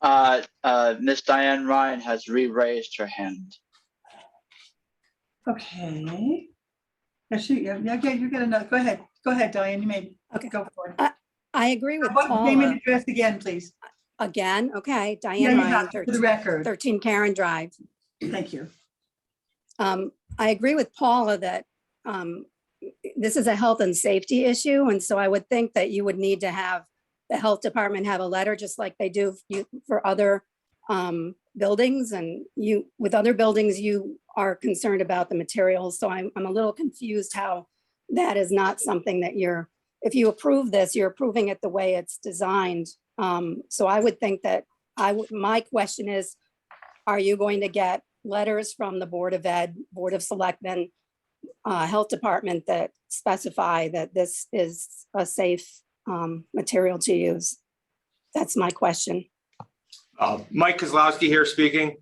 Miss Diane Ryan has re-raised her hand. Okay. Yeah, you get another. Go ahead, Diane. You may go for it. I agree with What name and Paula. address again, please? Again, okay, Yeah, Diane you Ryan, have, for the record. 13 Karen Drive. Thank you. I agree with Paula that this is a health and safety issue. And so I would think that you would need to have the health department have a letter, just like they do for other buildings. And with other buildings, you are concerned about the materials. So I'm a little confused how that is not something that if you approve this, you're approving it the way it's designed. So I would think that my question is, are you going to get letters from the Board of Ed, Board of Selectmen, Health Department that specify that this is a safe material to use? That's my question. Mike Kozlowski here speaking.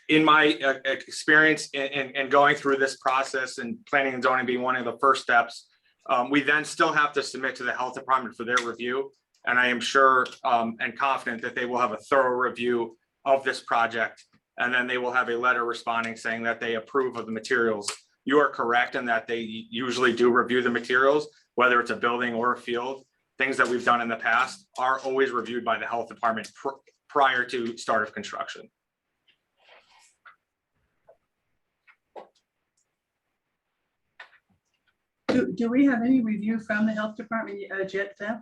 In my experience in going through this process and planning and zoning being one of the first steps, we then still have to submit to the health department for their review. And I am sure and confident that they will have a thorough review of this project. And then they will have a letter responding saying that they approve of the materials. You are correct in that they usually do review the materials, whether it's a building or a field. Things that we've done in the past are always reviewed by the health department prior to start of construction. Do we have any review from the health department yet, Beth?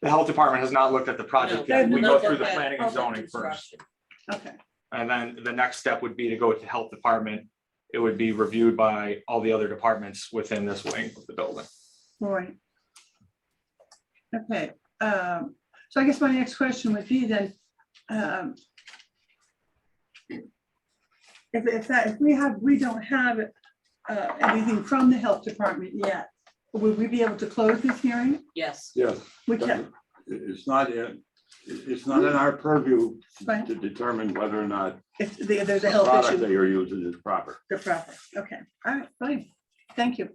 The health department has not looked at the project No, yet. We go looked through at the that planning and public zoning first. Okay, And then the next step would be to go to the health department. It would be reviewed by all the other departments within this wing of the building. all right. Okay, so I guess my next question would be then, if we don't have anything from the health department yet, would we be able to close this hearing? Yes. Yes. We can. It's not in our purview Right. to determine whether or not If there's a the health product that issue, you're using is proper. the proper, okay, all right, fine, thank you.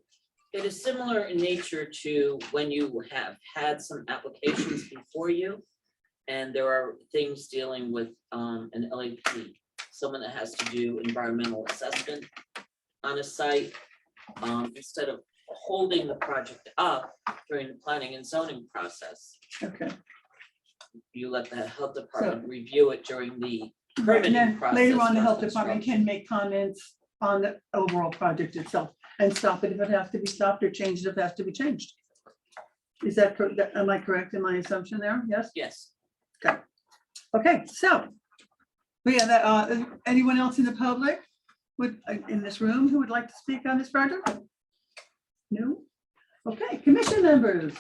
It is similar in nature to when you have had some applications before you. And there are things dealing with an LAP, someone that has to do environmental assessment on a site. Instead of holding the project up during the planning and zoning process, Okay. you let the health department review it during the Right, and permitting then process. later on, the for health department construction. can make comments on the overall project itself and stop it if it has to be stopped or change it if it has to be changed. Is that, am I correct in my assumption there? Yes? Yes. Okay, so. Anyone else in the public in this room who would like to speak on this project? No? Okay, commission members.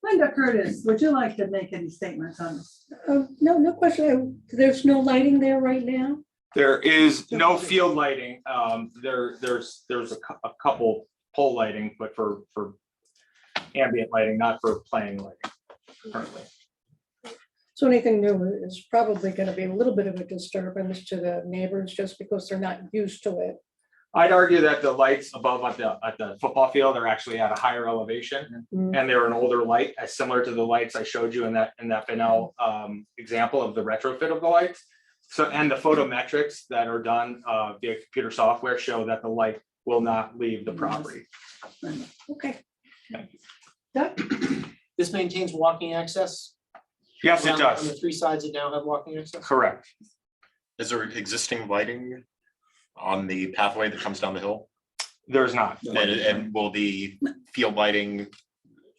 Linda Curtis, would you like to make any statements on this? No question. There's no lighting there right now? There is no field lighting. There's a couple pole lighting, but for ambient lighting, not for playing lighting currently. So anything new is probably going to be a little bit of a disturbance to the neighbors just because they're not used to it. I'd argue that the lights above at the football field are actually at a higher elevation, and they're an older light, as similar to the lights I showed you in that Bethel example of the retrofit of the lights. So, and the photometrics that are done via computer software show that the light will not leave the property. Okay. This maintains walking access? Yes, it On does. the three sides that now have walking access? Correct. Is there existing lighting on the pathway that comes down the hill? There's not. And will the field lighting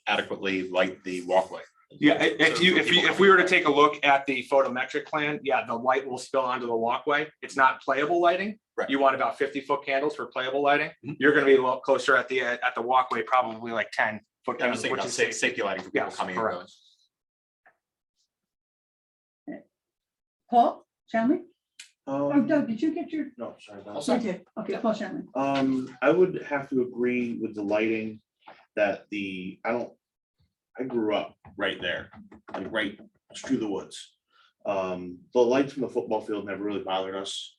adequately light the walkway? Yeah, if we were to take a look at the photometric plan, yeah, the light will spill onto the walkway. It's not playable lighting. Right. You want about 50-foot candles for playable lighting. You're going to be a little closer at the walkway, probably like 10-foot I was candles, thinking which about is safety lighting for people Yes, coming and correct. going. Paul Shanley? Oh, Um, Doug, did you get your? No, sorry. You did. Okay, Paul Shanley. I would have to agree with the lighting that I grew up right there, like right through the woods. The lights from the football field never really bothered us.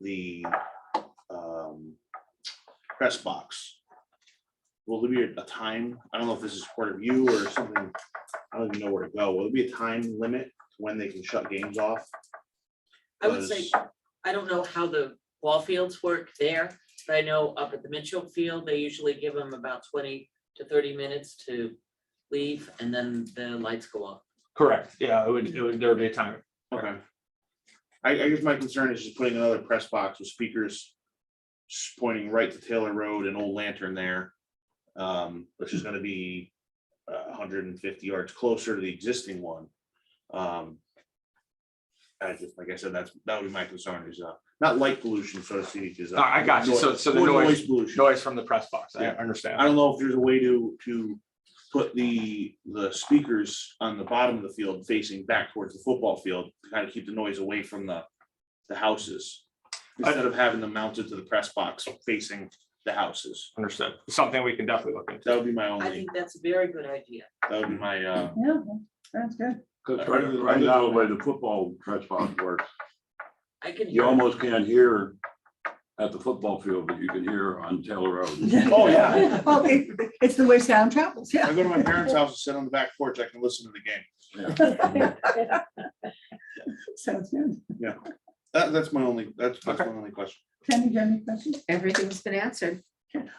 The press box. Will there be a time? I don't know if this is part of you or something. I don't even know where to go. Will there be a time limit to when they can shut games off? I would say, I don't know how the ball fields work there, but I know up at the Mitchell Field, they usually give them about 20 to 30 minutes to leave and then the lights go off. correct. Yeah, there would be a timer. Okay. I guess my concern is just putting another press box with speakers pointing right to Taylor Road and Old Lantern there, which is gonna be 150 yards closer to the existing one. I just, like I said, that would be my concern is not light pollution, so to speak, is. I got you. So the more noise pollution. noise from the press box. I Yeah. understand. I don't know if there's a way to put the speakers on the bottom of the field facing back towards the football field to kind of keep the noise away from the houses. Instead of having them mounted to the press box facing the houses. Understood. Something we can definitely look into. That would be my I only, think that's a very good idea. that would be my, Yeah, that's good. Because right now, the way the football press box works, I can you hear. almost can't hear at the football field, but you can hear on Taylor Road. Oh, yeah. Well, it's the way sound travels, I yeah. go to my parents' house and sit on the back porch, I can listen to the game. Sounds good. Yeah, that's my only question. Tammy, do you have any questions? Everything's been answered.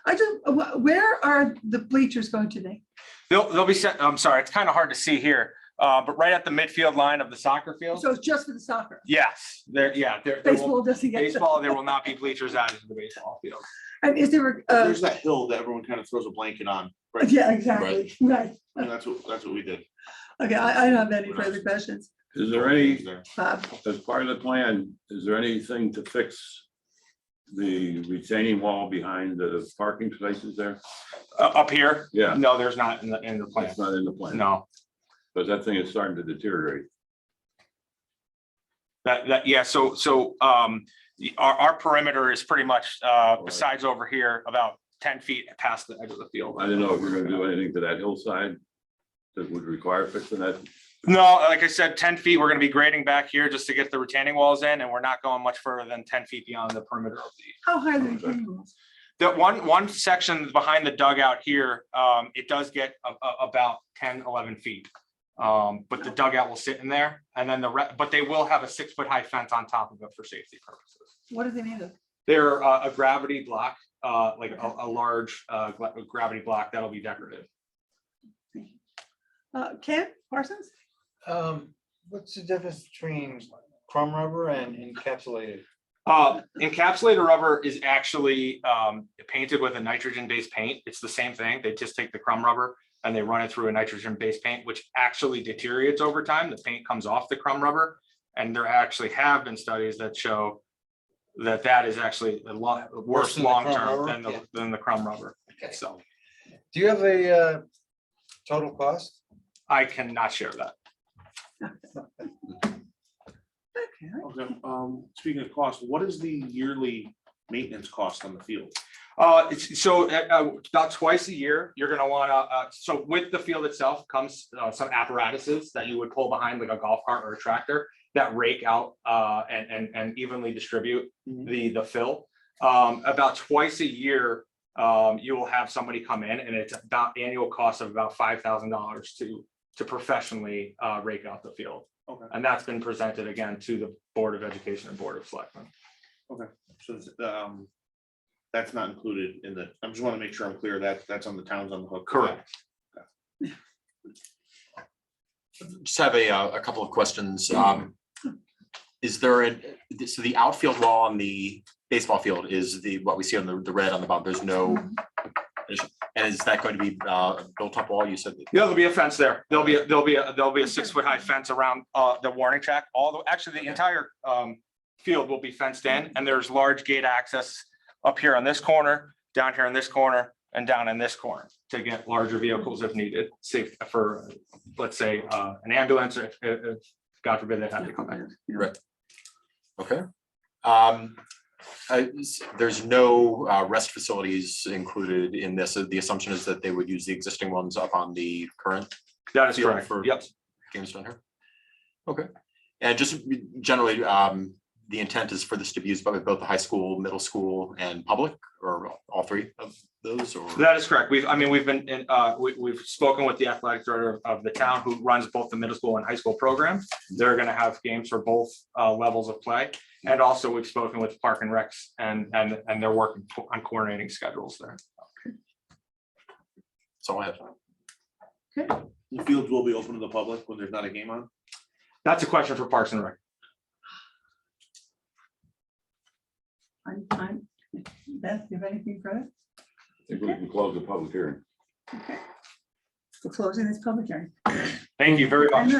I just, where are the bleachers going to be? They'll be set, I'm sorry, it's kind of hard to see here, but right at the midfield line of the soccer field. So it's just for the soccer? Yes, there will- Baseball doesn't get. baseball, there will not be bleachers added to the baseball field. And is there There's that hill that everyone kind of throws a blanket on. Right? yeah, exactly, right. And that's what we did. Okay, I don't have any further questions. Is there any, Bob? as part of the plan, is there anything to fix the retaining wall behind the parking spaces there? Up here? Yeah. No, there's not in the plan. It's not in the plan. No, But that thing is starting to deteriorate. yeah, so our perimeter is pretty much besides over here about 10 feet past the edge of the field. I didn't know if you're gonna do anything to that hillside that would require fixing that. No, like I said, 10 feet, we're gonna be grading back here just to get the retaining walls in, and we're not going much further than 10 feet beyond the perimeter of the. How high are the retaining walls? The one section behind the dugout here, it does get about 10, 11 feet. But the dugout will sit in there, and then but they will have a 6-foot high fence on top of it for safety purposes. What do they mean of? They're a gravity block, like a large gravity block that'll be decorative. Ken Parsons? What's the difference between crumb rubber and encapsulated? Encapsulated rubber is actually painted with a nitrogen-based paint. It's the same thing. They just take the crumb rubber and they run it through a nitrogen-based paint, which actually deteriorates over time. The paint comes off the crumb rubber, and there actually have been studies that show that that is actually a lot worse long-term than the crumb rubber. Okay. So, Do you have a total cost? I cannot share that. Okay, speaking of cost, what is the yearly maintenance cost on the field? About twice a year, you're gonna wanna, so with the field itself comes some apparatuses that you would pull behind like a golf cart or a tractor that rake out and evenly distribute the fill. About twice a year, you will have somebody come in, and it's about annual cost of about $5,000 to professionally rake out the field. Okay. And that's been presented again to the Board of Education and Board of Selectmen. Okay, so that's not included in the, I just want to make sure I'm clear that that's on the town's on the hook. Correct. Just have a couple of questions. Is there so the outfield wall on the baseball field is what we see on the red on the bottom, there's no, and is that going to be built up wall? You said. Yeah, there'll be a fence there. There'll be a 6-foot high fence around the warning track. Actually the entire field will be fenced in, and there's large gate access up here on this corner, down here in this corner, and down in this corner to get larger vehicles if needed, safe for, let's say, an ambulance, if God forbid they have to come in. Right. Okay. There's no rest facilities included in this. The assumption is that they would use the existing ones up on the current. That is field correct. for Yep. games done here. Okay. And just generally, the intent is for this to be used by both the high school, middle school, and public, or all three of those, or? That is correct. We've been in, we've spoken with the athletic director of the town who runs both the middle school and high school program. They're gonna have games for both levels of play. And also we've spoken with Park and Recs, and they're working on coordinating schedules there. That's all I have. Okay. The fields will be open to the public when there's not a game on? That's a question for Parks and Rec. Beth, you have anything further? I think we can close the public hearing. Okay. We're closing this public hearing. Thank you very much.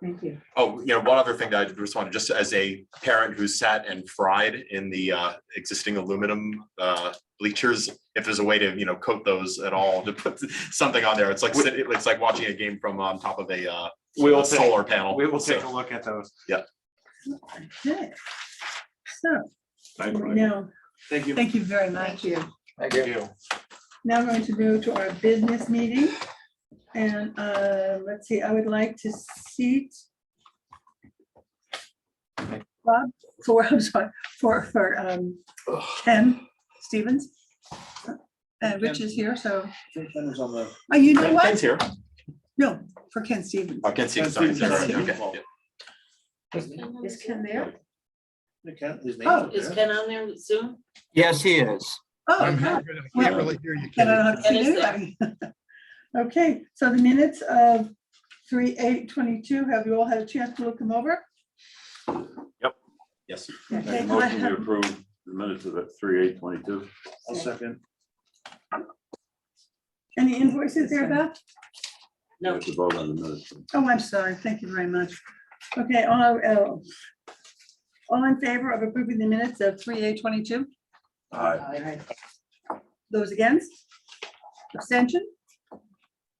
Thank you. Oh, one other thing that I just wanted, just as a parent who sat and fried in the existing aluminum bleachers, if there's a way to, coat those at all, to put something on there, it's like watching a game from on top of a solar panel. We will take a look at those. Yeah. Okay. So, now, thank you. Thank you very much. Thank you. Thank you. Now we're going to move to our business meeting. And let's see, I would like to seat Bob I'm sorry, for Ken Stevens. And Rich is here, so, Ken was on the. oh, you know Ken's what? here. No, for Ken Stevens. Oh, Ken Stevens, sorry. Ken Sorry, Stevens. okay, yeah. Is Ken there? Ken, his name's Oh, up Is there. Ken on there with Zoom? Yes, he is. Oh, I'm okay. here, but I can't really hear you. Can I not Ken see is there. anybody? Okay, so the minutes of 3/8/22, have you all had a chance to look them over? Yes. Make Okay, a I motion to have- approve the minutes of the 3/8/22. I'll second. Any invoices there, Beth? We have to vote on the minutes. Oh, I'm sorry. Thank you very much. Okay, all in favor of approving the minutes of 3/8/22? Aye. Those against? Abstention?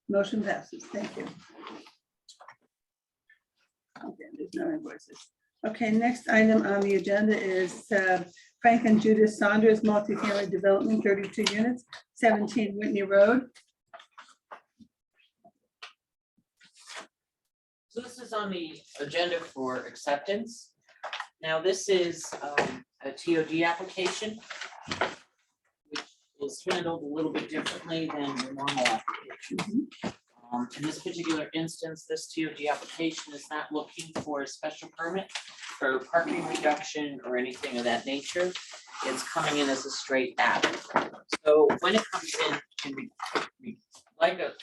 Motion passes. Thank you. Okay, there's no invoices. Okay, next item on the agenda is Frank and Judith Saunders multifamily development, 32 units, 17 Whitney Road. So this is on the agenda for acceptance. Now, this is a TOD application, which is handled a little bit differently than your normal application. In this particular instance, this TOD application is not looking for a special permit for parking reduction or anything of that nature. It's coming in as a straight app. So when it comes in,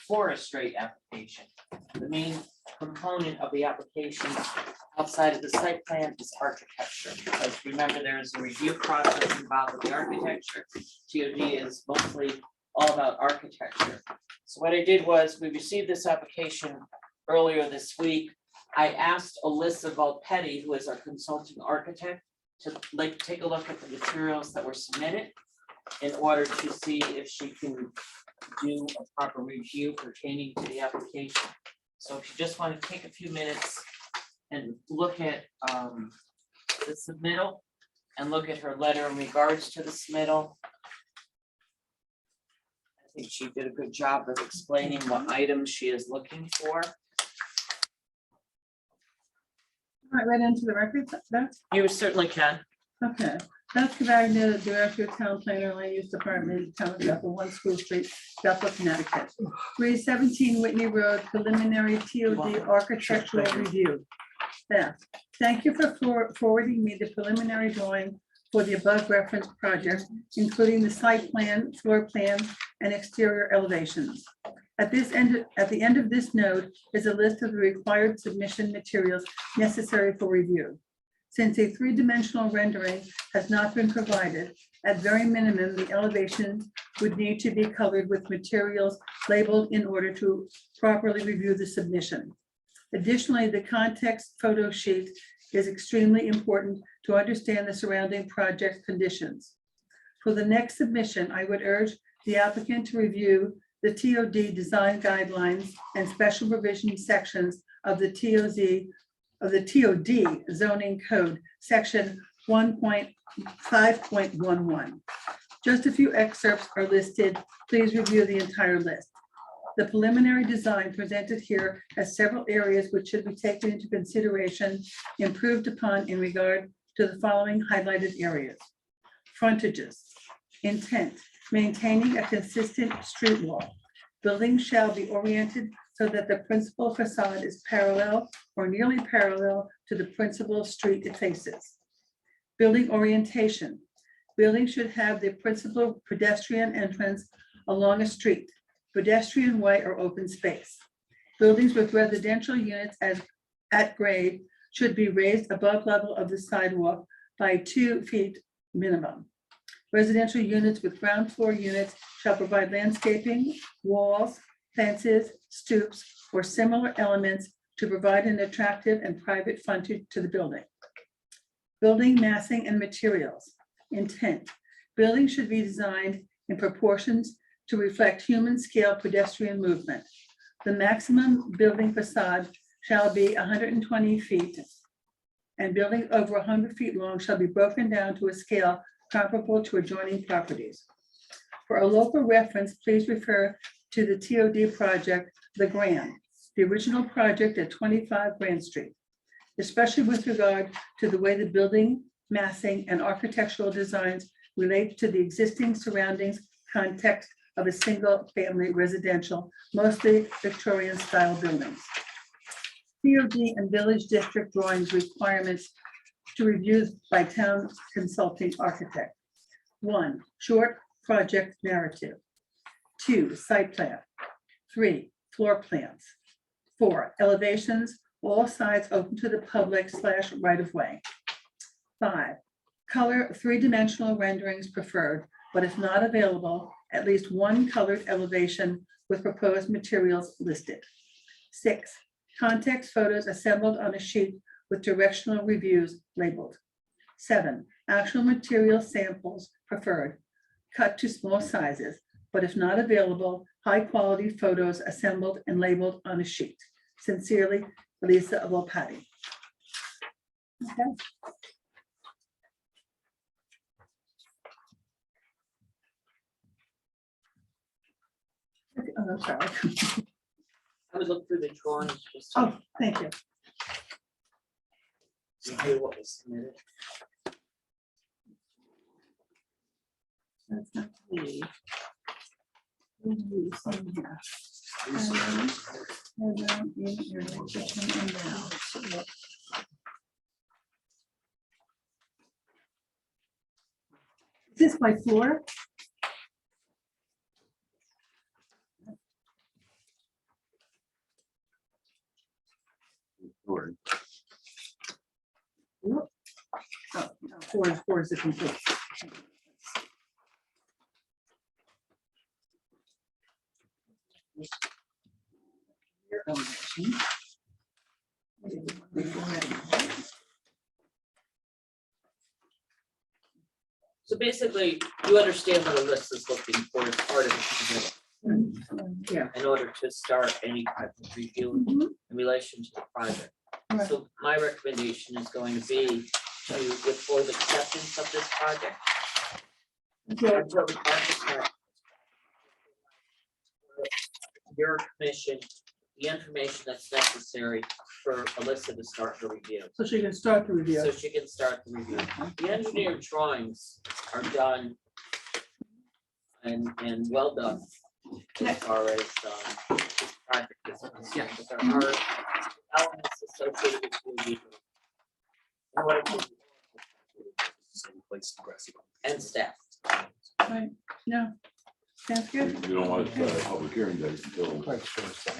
for a straight application, the main component of the application outside of the site plan is architecture. Because remember, there is a review process involved with the architecture. TOD is mostly all about architecture. So what I did was, we received this application earlier this week. I asked Alyssa Volpetti, who is our consulting architect, to take a look at the materials that were submitted in order to see if she can do a proper review pertaining to the application. So if you just want to take a few minutes and look at the submittal and look at her letter in regards to the submittal. I think she did a good job of explaining what items she is looking for. Right into the records, Beth? You certainly can. Okay, Beth Cavagna, Director of Town Planner, Land Use Department, Town of Bethel, 1 School Street, Bethel, Connecticut. 317 Whitney Road, preliminary TOD architectural review. Beth, thank you for forwarding me the preliminary drawing for the above referenced project, including the site plan, floor plan, and exterior elevations. At the end of this note is a list of the required submission materials necessary for review. Since a 3-dimensional rendering has not been provided, at very minimum, the elevations would need to be colored with materials labeled in order to properly review the submission. Additionally, the context photo sheet is extremely important to understand the surrounding project conditions. For the next submission, I would urge the applicant to review the TOD design guidelines and special provision sections of the TOD zoning code, section 1.5.11. Just a few excerpts are listed. Please review the entire list. The preliminary design presented here has several areas which should be taken into consideration, improved upon in regard to the following highlighted areas. Frontages, intent, maintaining a consistent street wall. Buildings shall be oriented so that the principal facade is parallel or nearly parallel to the principal street it faces. Building orientation. Buildings should have the principal pedestrian entrance along a street, pedestrian way or open space. Buildings with residential units at grade should be raised above level of the sidewalk by 2 feet minimum. Residential units with ground floor units shall provide landscaping, walls, fences, stoops, or similar elements to provide an attractive and private frontage to the building. Building massing and materials. Intent. Buildings should be designed in proportions to reflect human scale pedestrian movement. The maximum building facade shall be 120 feet, and buildings over 100 feet long shall be broken down to a scale comparable to adjoining properties. For a local reference, please refer to the TOD project, The Grand, the original project at 25 Grand Street, especially with regard to the way the building, massing, and architectural designs relate to the existing surroundings context of a single-family residential, mostly Victorian-style buildings. TOD and Village District drawings requirements to reviews by town consulting architect. 1, short project narrative. 2, site plan. 3, floor plans. 4, elevations, all sides open to the public / right of way. 5, color 3-dimensional renderings preferred, but if not available, at least one colored elevation with proposed materials listed. 6, context photos assembled on a sheet with directional reviews labeled. 7, actual material samples preferred, cut to small sizes, but if not available, high-quality photos assembled and labeled on a sheet. Sincerely, Lisa Volpatti. Okay. Oh, I'm sorry. I would look through the drawings just to Oh, thank you. see what was submitted. That's not me. Is this by floor? Nope. Oh, no, four is the complete. Your elevation. So basically, you understand what a list is looking for as part of the Yeah. in order to start any type of review in relation to the project. Right. So my recommendation is going to be to withhold acceptance of this project. Until the project your commission, the information that's necessary for Alyssa to start the review. So she can start the review. So she can start the review. The engineered drawings are done and well done. As far as this project is concerned, but there are elements associated with the review. And staff. Right, no, sounds good. You don't want to start a public hearing date until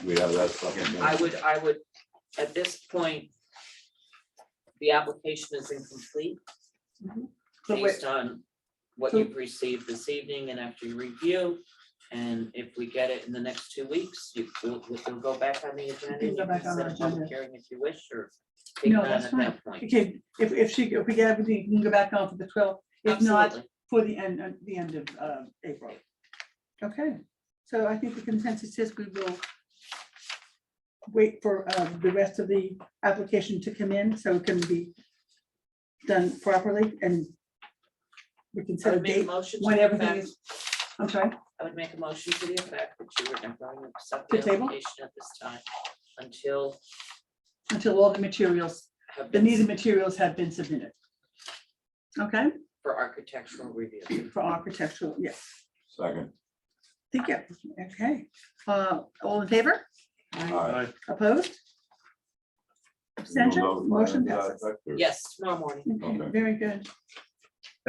we have that stuff. in there. I would, at this point, the application is incomplete So wait, based on what So- you've received this evening and after your review. And if we get it in the next 2 weeks, we'll go back on the agenda. can go You back can on set the a public agenda. hearing if you wish, or take No, it on that's at fine. that point. Okay, if we get everything, you can go back on for the 12th, if not, Absolutely. for the end of April. Okay, so I think the consensus is we will wait for the rest of the application to come in, so it can be done properly, and we can I set a would make a date motion to when the everything effect- is, I'm sorry, I would make a motion to the effect that you are not going to accept To the table? application at this time until until all the materials, have the been needed materials have been submitted. Okay, for architectural review. for architectural, yes. Second. Thank you. Okay, all in favor? Aye. Opposed? Abstention? Motion passes. Yes, tomorrow morning. Okay, very good.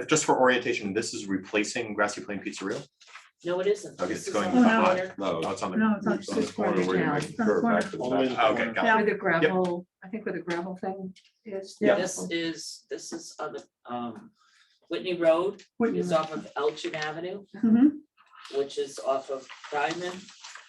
Just for orientation, this is replacing Grassy Plain Pizzeria? No, it isn't. Okay, This it's is going on the behind. corner. No, Oh, it's on the. No, it's not. it's on the corner where you make It's on the curve corner. back to the Only back. the Okay, got it. Yeah. Where the gravel, I think where the gravel thing is. Yeah. This is on the Whitney Road, Whitney is Road. off of Elgin Avenue, Mhm, which is off of Diamond.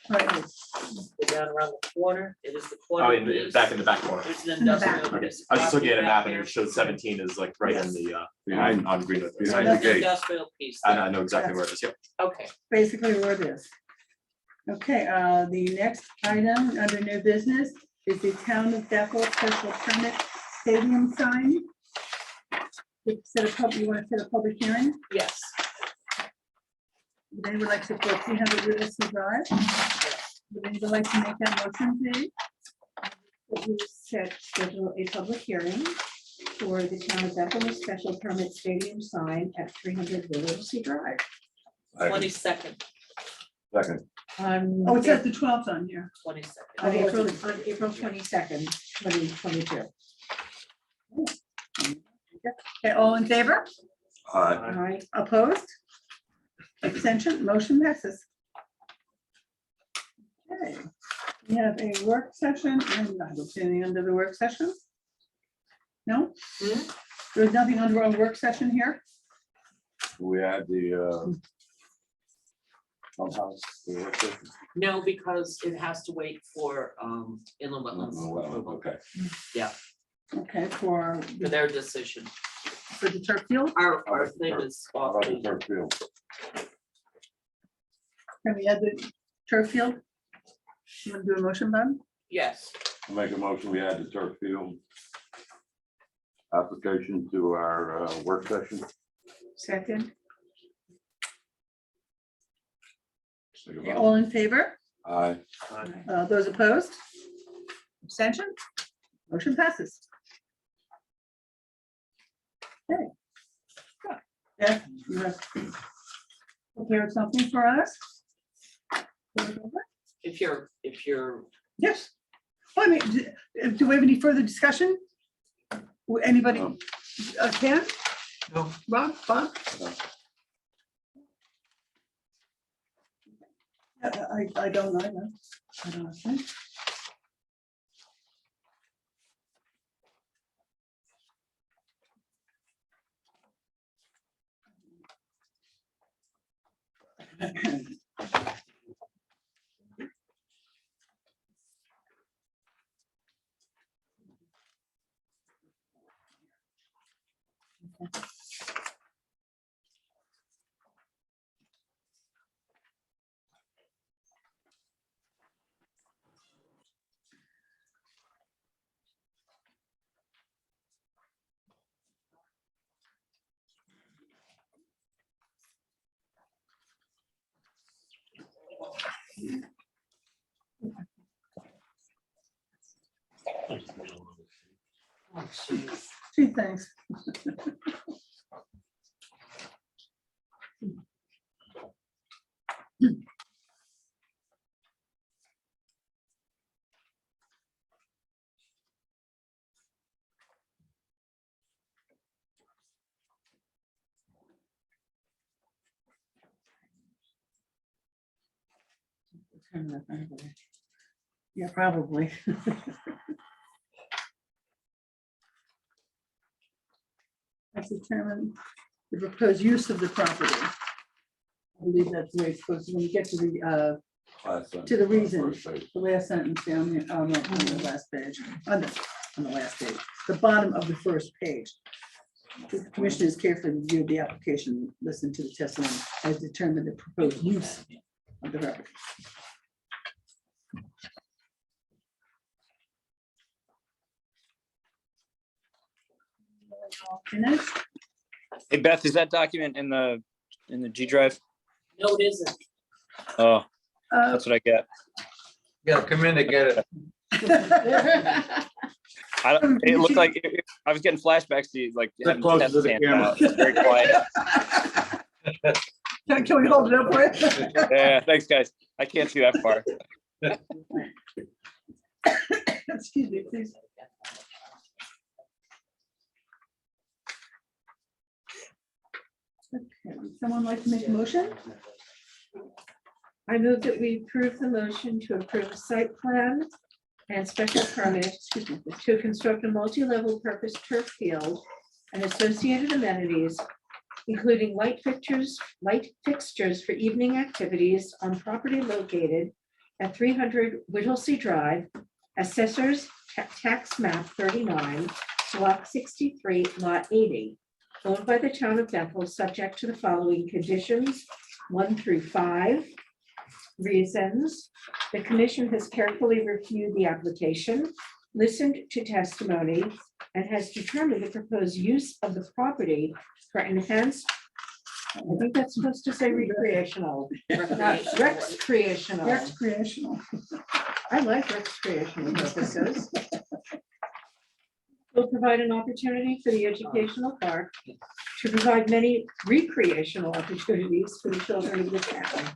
right. Go down around the corner. It is the Oh, corner. in the piece. back corner. There's an In the back. industrial. Okay, there's I was just looking at a property map back and there. it showed 17 is like right in the, Behind- on Greenwood. So behind the that's the gate. industrial piece. I there. I know exactly where it is, yep. Okay, Basically where it is. Okay, the next item under new business is the Town of Bethel special permit stadium sign. You want to set a public hearing? yes. Would anyone like to support 300 Whittlesey Drive? Would anyone like to make that motion, please? That we schedule a public hearing for the town of Bethel special permit stadium sign at 300 Wellhouse Drive. 22nd, Second. Oh, it says the 12th on here. 22nd. On April 22nd, 2022. Okay, all in favor? Aye. All right, Opposed? Abstention, motion passes. Okay, we have a work session, and I don't see anything under the work session. No? There's nothing under our work session here? We had the House. No, because it has to wait for inland wetlands. Okay. Yeah, Okay, for for their decision. the turf field, Our thing is How off. about the turf field? can we add the turf field? You want to do a motion, Bob? Yes, I'll make a motion, we add the turf field application to our work session. second. Okay, all in favor? Aye. Those opposed? Abstention? Motion passes. Okay. Yeah, you have prepared something for us? if you're, Yes. Well, I mean, do we have any further discussion? Anybody? Ken? No. Rob, Bob? I don't either. I don't think. Gee, thanks. Yeah, probably. Let's determine the proposed use of the property. I believe that's the way it's supposed to, when you get to the reason, the last sentence down here, no, on the last page, on the last page, the bottom of the first page. The commissioners carefully reviewed the application, listened to the testimony, has determined the proposed use of the property. Finished? Hey Beth, is that document in the G drive? no, it isn't. Oh, that's what I get. Yeah, come in to get it. It looked like I was getting flashbacks to like having close test to the stands camera. out. It's very quiet. Can we hold it up for you? Yeah, thanks guys. I can't see that far. Excuse me, please. Okay, would someone like to make a motion? I move that we approve the motion to approve a site plan and special permit to construct a multi-level purpose turf field and associated amenities, including light fixtures for evening activities on property located at 300 Whittlesey Drive, Assessors Tax Map 39, Block 63, Lot 80, owned by the town of Bethel, subject to the following conditions, 1 through 5. Reasons: the commission has carefully reviewed the application, listened to testimony, and has determined the proposed use of the property for enhanced I think that's supposed to say recreational, not recreational. Recreational. I like recreational purposes. Will provide an opportunity for the educational park to provide many recreational opportunities for the children of the town.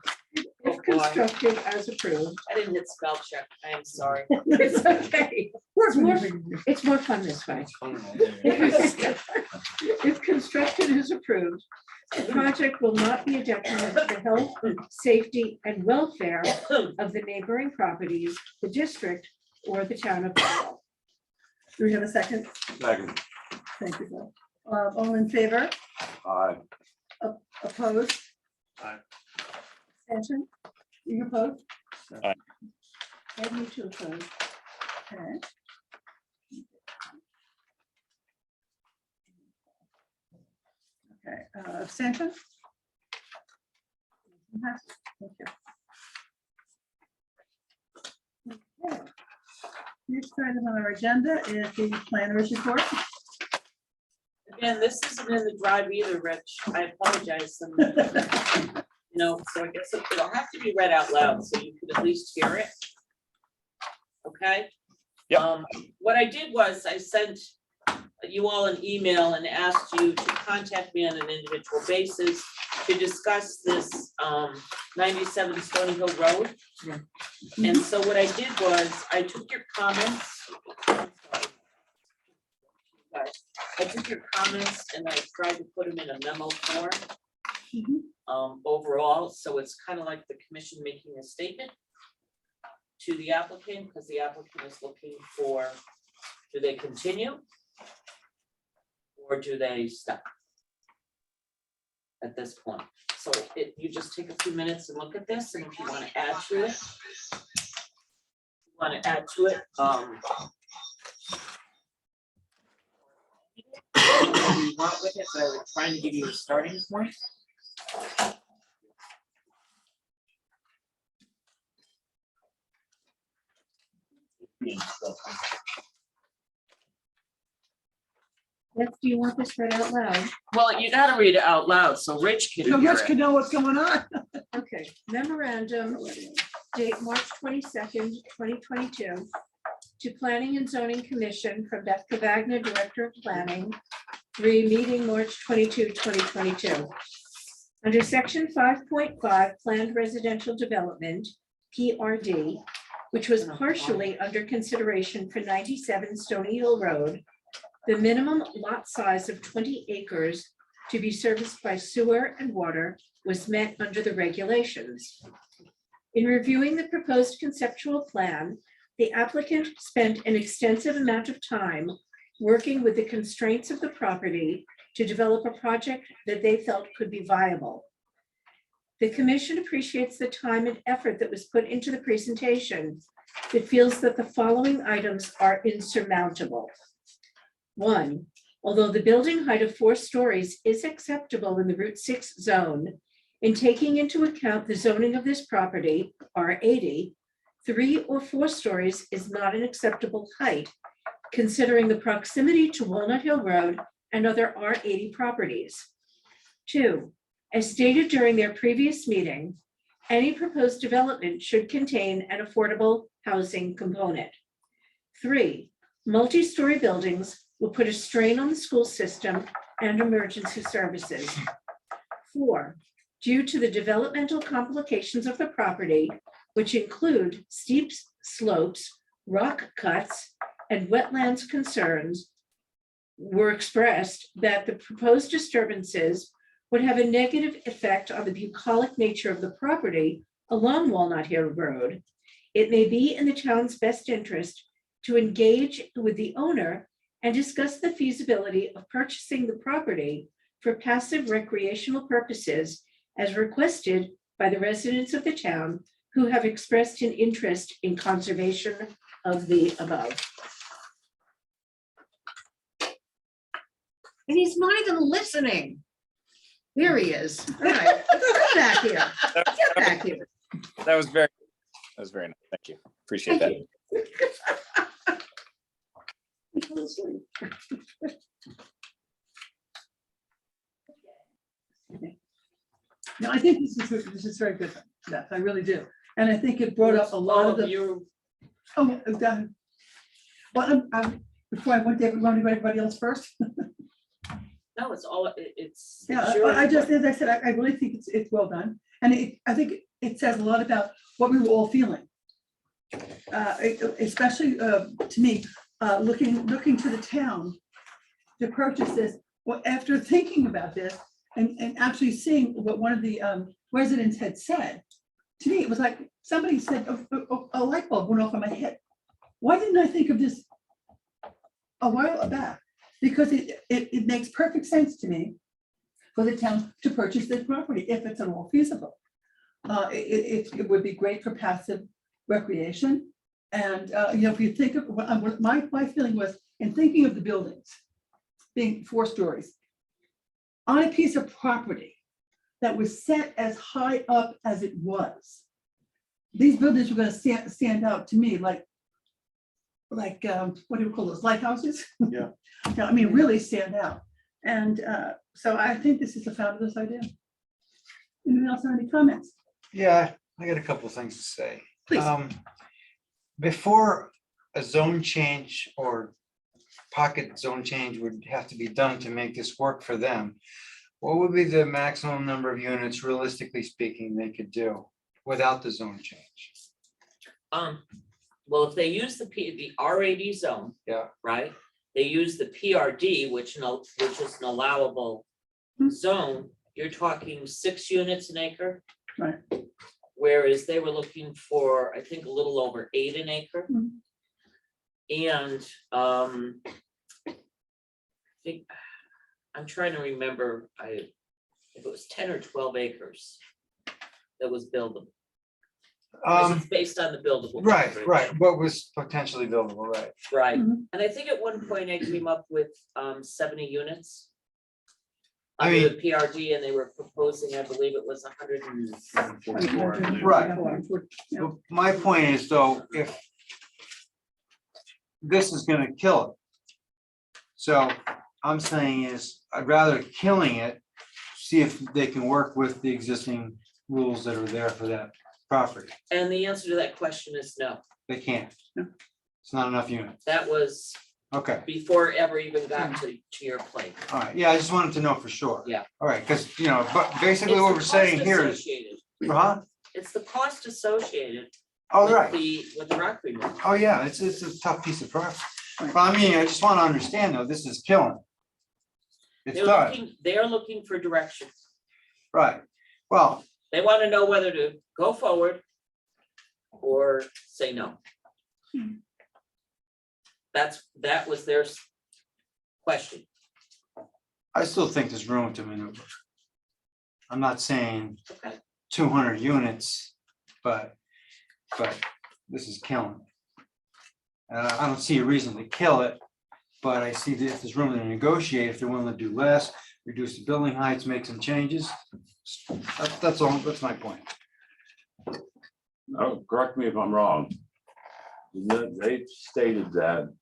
If constructed as approved. I didn't hit spell check. I am sorry. It's okay. It's more fun this way. If constructed as approved, the project will not be a detriment to the health, safety, and welfare of the neighboring properties, the district, or the town of Bethel. Do we have a second? Second. Thank you, Bill. All in favor? Aye. Opposed? Aye. Abstention? You opposed? Aye. I need to oppose. Okay. Okay, abstention? Thank you. Okay. Next item on our agenda is the planner's report. Again, this isn't in the drive either, Rich. I apologize. So I guess it'll have to be read out loud so you can at least hear it. Okay? Yep. What I did was I sent you all an email and asked you to contact me on an individual basis to discuss this 97 Stony Hill Road. And so what I did was I took your comments. I took your comments and I tried to put them in a memo form. Overall, so it's kind of like the commission making a statement to the applicant, because the applicant is looking for, do they continue? Or do they stop? At this point, so you just take a few minutes and look at this, and if you want to add to it, what you want with it, but I was trying to give you a starting point. Yes, do you want this read out loud? Well, you gotta read it out loud so Rich can So hear Rich it. can know what's going on. Okay, memorandum date March 22nd, 2022. To Planning and Zoning Commission from Beth Cavagna, Director of Planning. Meeting March 22, 2022. Under section 5.5 Planned Residential Development, PRD, which was partially under consideration for 97 Stony Hill Road, the minimum lot size of 20 acres to be serviced by sewer and water was met under the regulations. In reviewing the proposed conceptual plan, the applicant spent an extensive amount of time working with the constraints of the property to develop a project that they felt could be viable. The commission appreciates the time and effort that was put into the presentation. It feels that the following items are insurmountable. 1, although the building height of 4 stories is acceptable in the Route 6 zone, in taking into account the zoning of this property, R80, 3 or 4 stories is not an acceptable height, considering the proximity to Walnut Hill Road and other R80 properties. 2, as stated during their previous meeting, any proposed development should contain an affordable housing component. 3, multi-story buildings will put a strain on the school system and emergency services. 4, due to the developmental complications of the property, which include steep slopes, rock cuts, and wetlands concerns, were expressed that the proposed disturbances would have a negative effect on the bucolic nature of the property along Walnut Hill Road. It may be in the town's best interest to engage with the owner and discuss the feasibility of purchasing the property for passive recreational purposes as requested by the residents of the town who have expressed an interest in conservation of the above. And he's not even listening. There he is. All right, get back here. Get back here. That was very nice. Thank you. Appreciate that. No, I think this is very good, Beth, I really do. And I think it brought up a lot of the. You, Oh, well, before I went to everybody else first. no, it's all, it's. Yeah, your I just, input. as I said, I really think it's well done. And I think it says a lot about what we were all feeling. Especially to me, looking to the town to purchase this, well, after thinking about this and actually seeing what one of the residents had said, to me, it was like somebody said, a light bulb went off in my head. Why didn't I think of this a while back? Because it makes perfect sense to me for the town to purchase this property if it's at all feasible. It would be great for passive recreation. And, if you think of, my feeling was, in thinking of the buildings being 4 stories on a piece of property that was set as high up as it was, these buildings were going to stand out to me like what do you call those, lighthouses? Yeah. Yeah, I mean, really stand out. And so I think this is a fabulous idea. Anyone else have any comments? Yeah, I got a couple of things to say. Please. Before a zone change or pocket zone change would have to be done to make this work for them, what would be the maximum number of units, realistically speaking, they could do without the zone change? Well, if they use the R80 zone. Yeah. Right, they use the PRD, which is an allowable zone, you're talking 6 units an acre. Right. Whereas they were looking for, I think, a little over 8 an acre. And I think, I'm trying to remember, if it was 10 or 12 acres that was buildable. It's based on the buildable. Right, acreage. right. What was potentially buildable, right? Right, and I think at one point I came up with 70 units. I Under mean- the PRD, and they were proposing, I believe it was 100. Right. Well, my point is though, if this is gonna kill it. So I'm saying is, I'd rather killing it, see if they can work with the existing rules that are there for that property. And the answer to that question is no. They can't. It's not enough units. That was Okay, before it ever even got to your plate. all right. Yeah, I just wanted to know for sure. Yeah. All right, because, but basically It's what the we're saying cost here is, associated. huh? It's the cost associated. Oh, with right. with the rock removal. Oh, yeah, it's a tough piece of property. But I mean, I just want to understand though, this is killing. It's done, They're looking for direction. right? Well, They want to know whether to go forward or say no. That was their question. I still think there's room to maneuver. I'm not saying Okay. 200 units, but this is killing. I don't see a reason to kill it, but I see that if there's room to negotiate, if they're willing to do less, reduce the building heights, make some changes. That's all, that's my point. Oh, correct me if I'm wrong. They stated that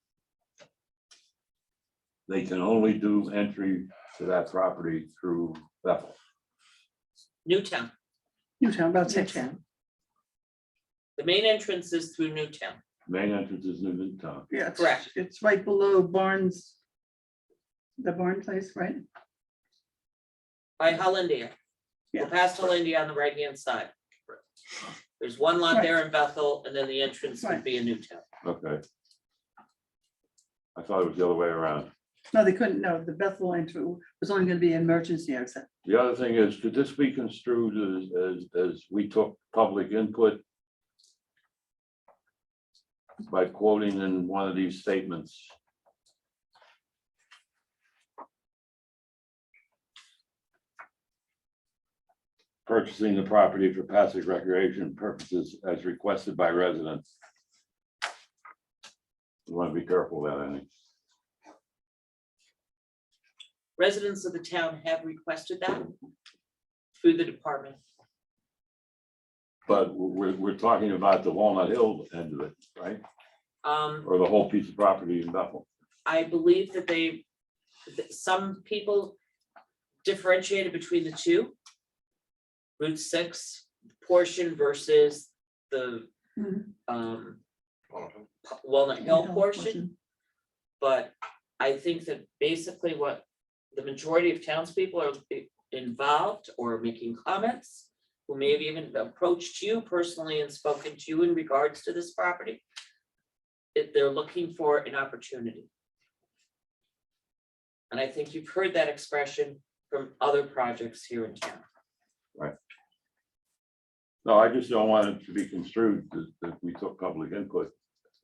they can only do entry to that property through Bethel. Newtown. Newtown, about 6. Newtown. The main entrance is through Newtown. Main entrance is Newtown. Yeah, Correct. It's right below Barnes. The barn place, right? By Hollandia. Yeah. Go past Hollandia on the right-hand side. There's one lot Right. there in Bethel, and then the entrance would Right. be in Newtown. Okay. I thought it was the other way around. No, they couldn't, no, the Bethel entry was only gonna be an emergency exit. The other thing is, could this be construed as we took public input by quoting in one of these statements? Purchasing the property for passive recreation purposes as requested by residents. You want to be careful with that, I think. Residents of the town have requested that through the department. But we're talking about the Walnut Hill end of it, right? Or the whole piece of property in Bethel. I believe that some people differentiated between the two. Route 6 portion versus the Mhm. Walnut Hill Hill portion. But I think that basically what the majority of townspeople are involved or making comments, who may have even approached you personally and spoken to you in regards to this property, if they're looking for an opportunity. And I think you've heard that expression from other projects here in town. Right. No, I just don't want it to be construed that we took public input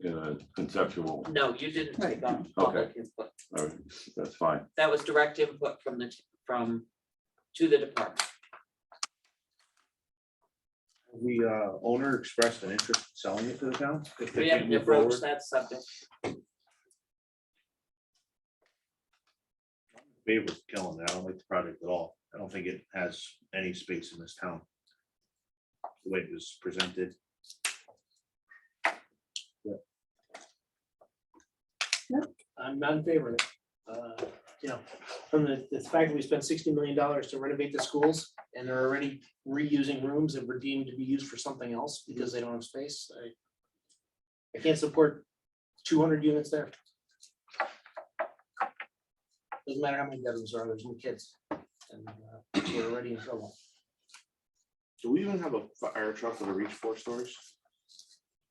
in a conceptual. No, you didn't take on Okay. public input. All right, that's fine. That was direct input from to the department. The owner expressed an interest in selling it to the town. If they We can't haven't move approached forward. that subject. Favor of killing it. I don't like the project at all. I don't think it has any space in this town. The way it was presented. I'm not in favor of it. You know, from the fact that we spent $60 million to renovate the schools and they're already reusing rooms that were deemed to be used for something else because they don't have space. I can't support 200 units there. Doesn't matter how many bedrooms there are, there's new kids. And we're already in trouble. Do we even have a fire truck that'll reach 4 stories?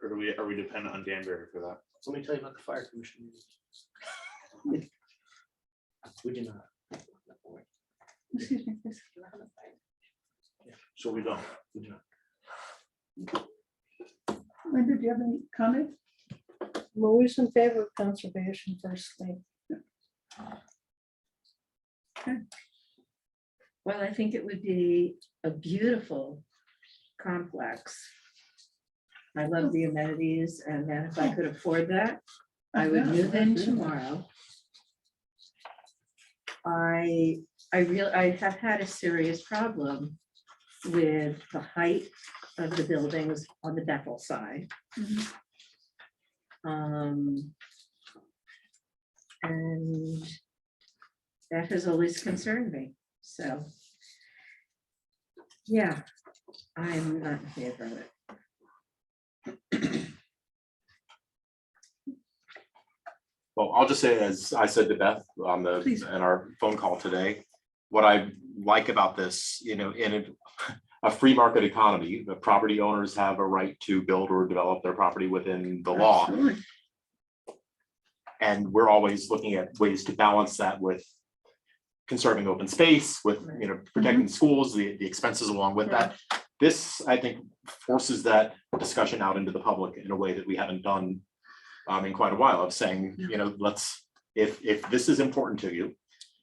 Or are we dependent on Danbury for that? So let me tell you about the fire commission. We do not. Excuse me, please. So we don't. Linda, do you have any comment? I'm always in favor of conservation personally. Well, I think it would be a beautiful complex. I love the amenities, and then if I could afford that, I would move in tomorrow. I have had a serious problem with the height of the buildings on the Bethel side. And that has always concerned me, so. Yeah, I'm not in favor of it. Well, I'll just say, as I said to Beth on Please. in our phone call today, what I like about this, in a free market economy, the property owners have a right to build or develop their property within the law. Absolutely. And we're always looking at ways to balance that with conserving open space, with, protecting schools, the expenses along with that. This, I think, forces that discussion out into the public in a way that we haven't done in quite a while, of saying, let's, if this is important to you,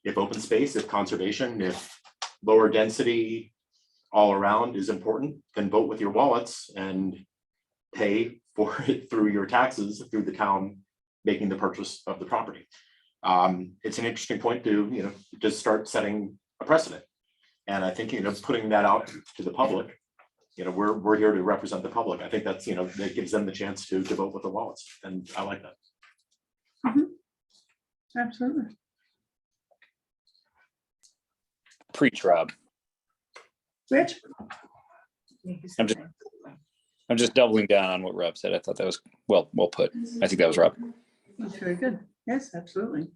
if open space, if conservation, if lower density all around is important, then vote with your wallets and pay for it through your taxes, through the town making the purchase of the property. It's an interesting point to, just start setting a precedent. And I think, putting that out to the public, we're here to represent the public. I think that's, that gives them the chance to vote with their wallets. And I like that. Absolutely. Preach, Rob. Rich? I'm just doubling down on what Rob said. I thought that was well put. I think that was Rob. That's very good. Yes, absolutely.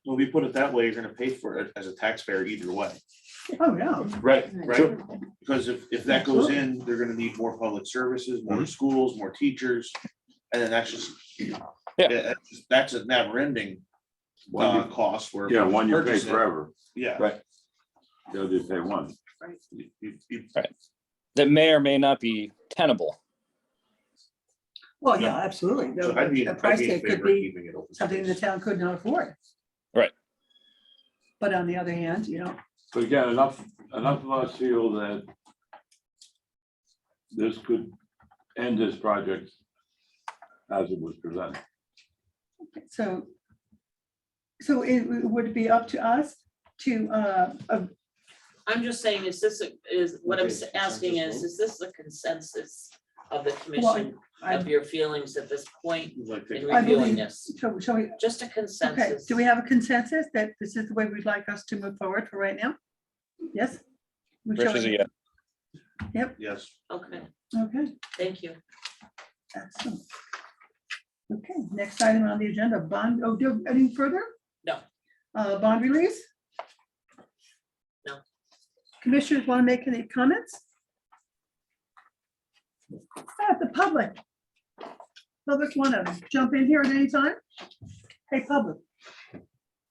Well, if you put it that way, you're gonna pay for it as a taxpayer either way. Oh, yeah. Right. Right? Because if that goes in, they're gonna need more public services, more schools, more teachers. And then that's just, that's a never ending cost where. Yeah, one you pay purchase it- forever. Yeah. Right. They'll just pay one. Right. That may or may not be tenable. Well, yeah, absolutely. So I'd be The in price favor tag could of be keeping it open something the space. town could not afford. Right. But on the other hand, But again, enough of us feel that this could end this project as it was presented. so would it be up to us to, I'm just saying, what I'm asking is this a consensus of the commission of your feelings at this point in I reviewing believe, this? shall we? Just a Okay, consensus. do we have a consensus that this is the way we'd like us to move forward for right now? Yes? Rich is a yes. Yes. Okay, Okay, thank you. excellent. Okay, next item on the agenda, bond, do you have any further? No. Bond release? No. Commissioners want to make any comments? The public. Public want to jump in here at any time? Hey, public.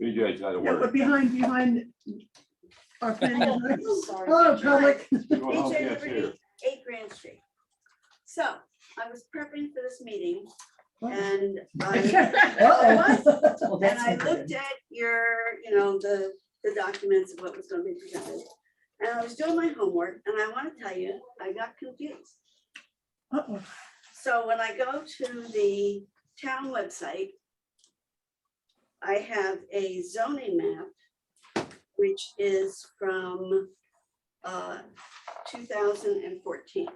BJ's got to Yeah, work. but behind our planning. and zoning. Sorry. Hello, public. Well, BJ yes, here. Liberty, 8 Grand Street. So I was prepping for this meeting and Uh-oh. and I looked at your, the documents of what was going to be presented. And I was doing my homework and I want to tell you, I got confused. Uh-oh. So when I go to the town website, I have a zoning map, which is from 2014.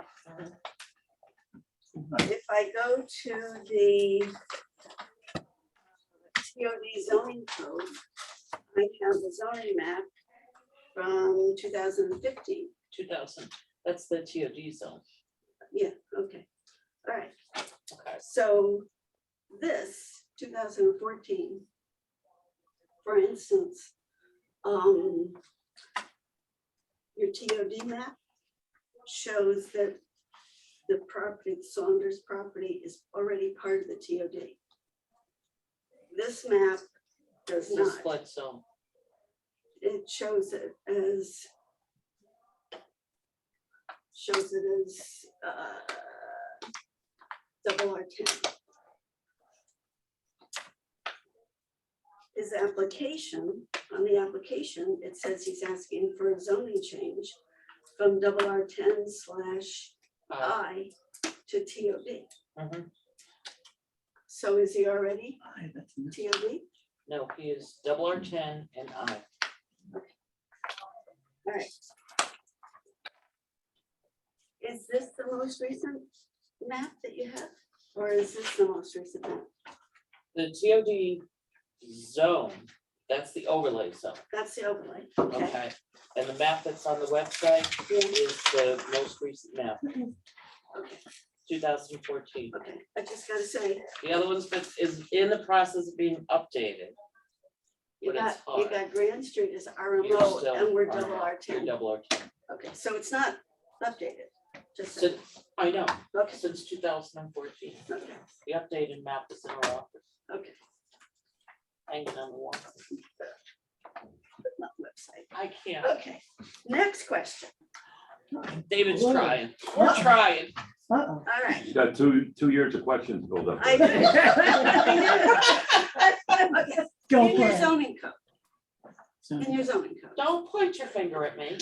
If I go to the TOD zoning code, I have the zoning map from 2015. 2000, that's the TOD zone. Yeah, okay, all right. Okay. So this 2014, for instance, your TOD map shows that the property, Saunders property is already part of the TOD. This map does It's a not. split zone. It shows it as double R10. His application, on the application, it says he's asking for a zoning change from double R10/I to TOD. Mhm. So is he already Aye, that's nice. TOD? No, he is double R10 and I. All right. Is this the most recent map that you have? Or is this the most recent map? The TOD zone, that's the overlay zone. That's the overlay, okay. Okay, and the map that's on the website is the most recent map, Okay, 2014. okay, I just gotta say, The other one's is in the process of being updated. you But it's got, you hard. got Grand Street as You're RMO still and we're on double that. You're R10. double R10. Okay, so it's not updated, just, So, I know, okay, since 2014, okay, the updated map is in our office, okay. hanging on the wall. Not website. I can't, Okay, next question. David's Whoa. trying, we're trying. Uh-oh. All right. You got 2 years of questions built up. I do. Okay, Go in for your it. zoning code. In your zoning code. Don't point your finger at me.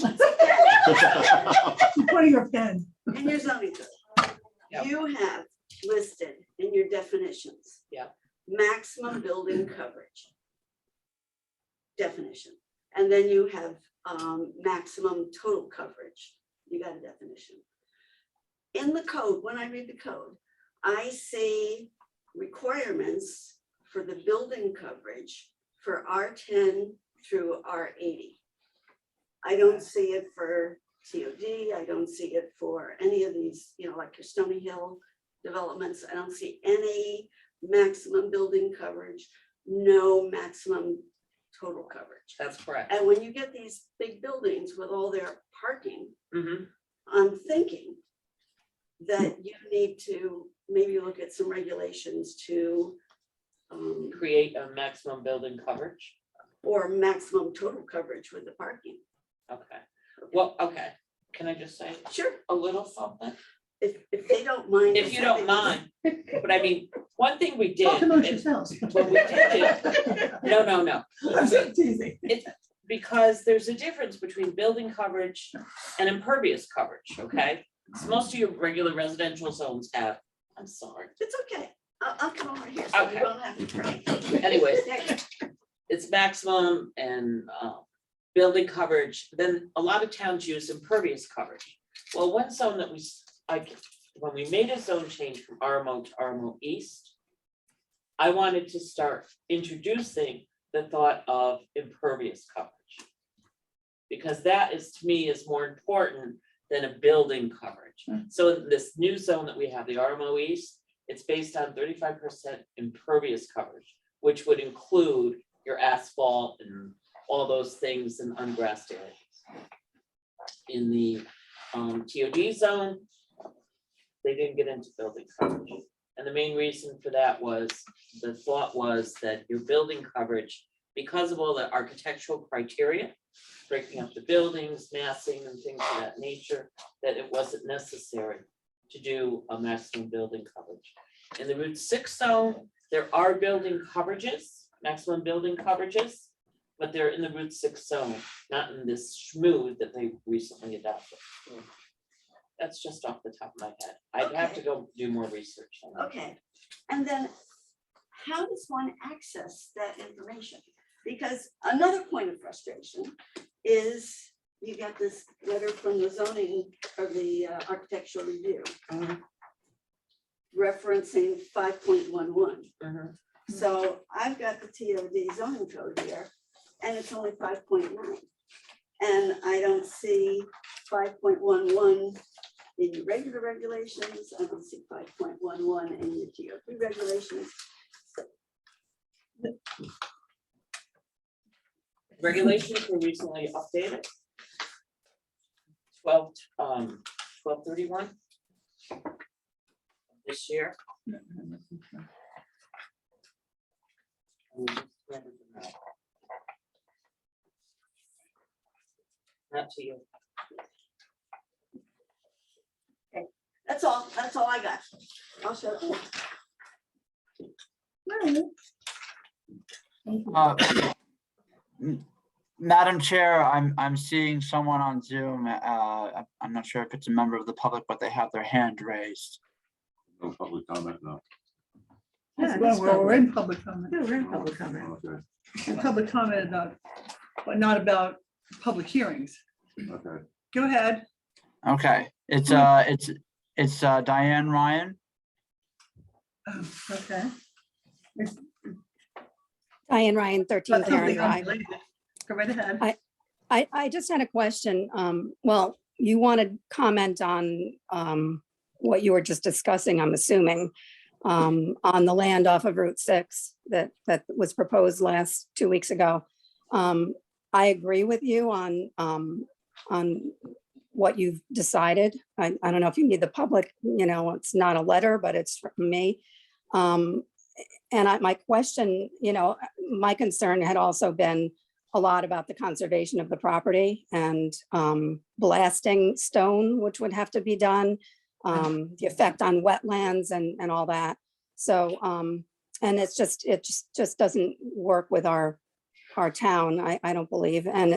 You're pointing your pen. In your zoning code. Yep. You have listed in your definitions. Yep. Maximum building coverage. Definition. And then you have maximum total coverage. You got a definition. In the code, when I read the code, I see requirements for the building coverage for R10 through R80. I don't see it for TOD. I don't see it for any of these, like your Stony Hill developments. I don't see any maximum building coverage, no maximum total coverage. That's correct. And when you get these big buildings with all their parking, Mhm. I'm thinking that you need to maybe look at some regulations to Create a maximum building coverage. or maximum total coverage with the parking. Okay, well, okay, can I just say Sure, a little something? if they don't mind. If you don't mind, but I mean, one thing we did. Talk amongst and yourselves. When we did it, no, I'm just teasing. it's because there's a difference between building coverage and impervious coverage, okay? So most of your regular residential zones have, I'm sorry, It's okay. I'll come over here so you Okay. don't have to pray. anyways, Yeah. it's maximum and building coverage, then a lot of towns use impervious coverage. Well, one zone that when we made a zone change from RMO to RMO East, I wanted to start introducing the thought of impervious coverage. Because that is, to me, is more important than a building coverage. So this new zone that we have, the RMO East, it's based on 35% impervious coverage, which would include your asphalt and all those things in ungrassed areas. In the TOD zone, they didn't get into building coverage. And the main reason for that was, the thought was that your building coverage, because of all the architectural criteria, breaking up the buildings, massing and things of that nature, that it wasn't necessary to do a maximum building coverage. In the Route 6 zone, there are building coverages, maximum building coverages, but they're in the Route 6 zone, not in this schmoo that they recently adopted. That's just off the top of my head. I'd have to go do more research on that. Okay, and then how does one access that information? Because another point of frustration is you get this letter from the zoning or the architectural review referencing 5.11. So I've got the TOD zoning code here and it's only 5.9. And I don't see 5.11 in your regular regulations. I don't see 5.11 in your TOD regulations. Regulations were recently updated. 12/31 this year. Not to you. Okay, that's all I got. I'll show you. Madam Chair, I'm seeing someone on Zoom. I'm not sure if it's a member of the public, but they have their hand raised. No public comment, no. Yes, well, we're in public comment. Yeah, we're in public comment. Okay, And public comment about, but not about public hearings. okay. Go ahead. Okay, it's Diane Ryan. Oh, okay. Diane Ryan, 13 But Karen something Drive. unrelated. Go right ahead. I just had a question. Well, you want to comment on what you were just discussing, I'm assuming, on the land off of Route 6 that was proposed 2 weeks ago. I agree with you on what you've decided. I don't know if you need the public, it's not a letter, but it's from me. And my question, my concern had also been a lot about the conservation of the property and blasting stone, which would have to be done, the effect on wetlands and all that. So, and it just doesn't work with our town, I don't believe. And,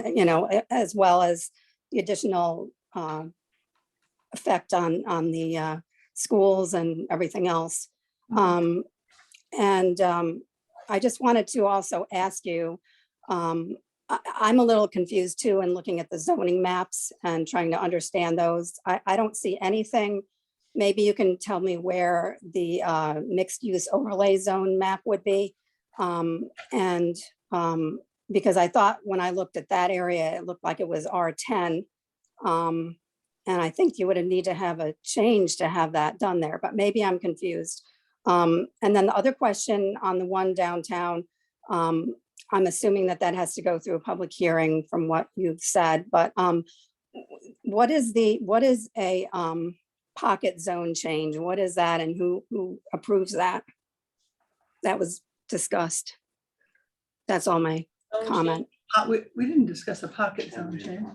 as well as the additional effect on the schools and everything else. I just wanted to also ask you, I'm a little confused too in looking at the zoning maps and trying to understand those. I don't see anything. Maybe you can tell me where the mixed use overlay zone map would be. Because I thought when I looked at that area, it looked like it was R10. And I think you would need to have a change to have that done there, but maybe I'm confused. And then the other question on the one downtown, I'm assuming that has to go through a public hearing from what you've said, but what is a pocket zone change? What is that and who approves that? That was discussed. That's all my comment. We didn't discuss a pocket zone change.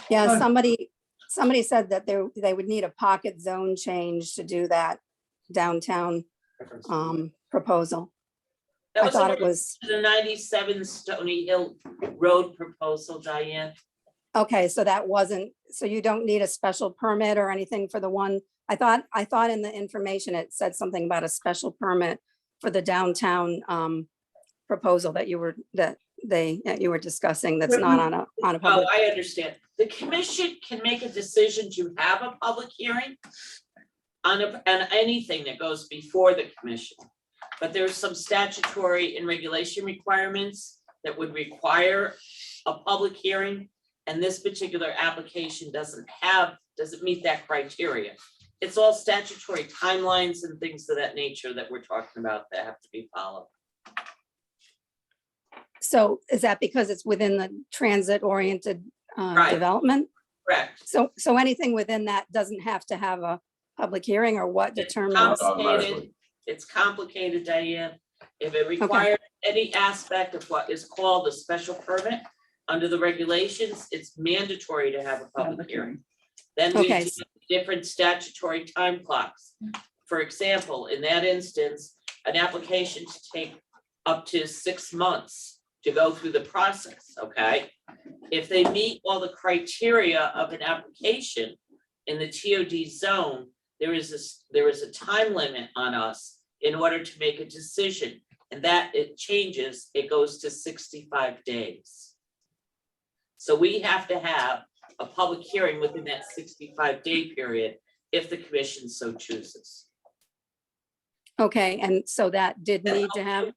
Yeah, Oh. somebody said that they would need a pocket zone change to do that downtown proposal. That I thought it was, the 97 Stony Hill Road proposal, Diane. okay, so that wasn't, so you don't need a special permit or anything for the one, I thought in the information, it said something about a special permit for the downtown proposal that you were discussing that's not on a public. Oh, I understand. The commission can make a decision to have a public hearing on anything that goes before the commission. But there's some statutory and regulation requirements that would require a public hearing. And this particular application doesn't have Does it meet that criteria? It's all statutory timelines and things of that nature that we're talking about that have to be followed. So is that because it's within the transit-oriented Right. development? Correct. So anything within that doesn't have to have a public hearing, or what determines? Complicated. It's complicated, Diane. If it requires any aspect of what is called a special permit under the regulations, it's mandatory to have a public hearing. Then we Okay. do different statutory time clocks. For example, in that instance, an application to take up to 6 months to go through the process, okay? If they meet all the criteria of an application in the TOD zone, there is a time limit on us in order to make a decision. And that it changes, it goes to 65 days. So we have to have a public hearing within that 65-day period if the commission so chooses. Okay, and so that did need to have,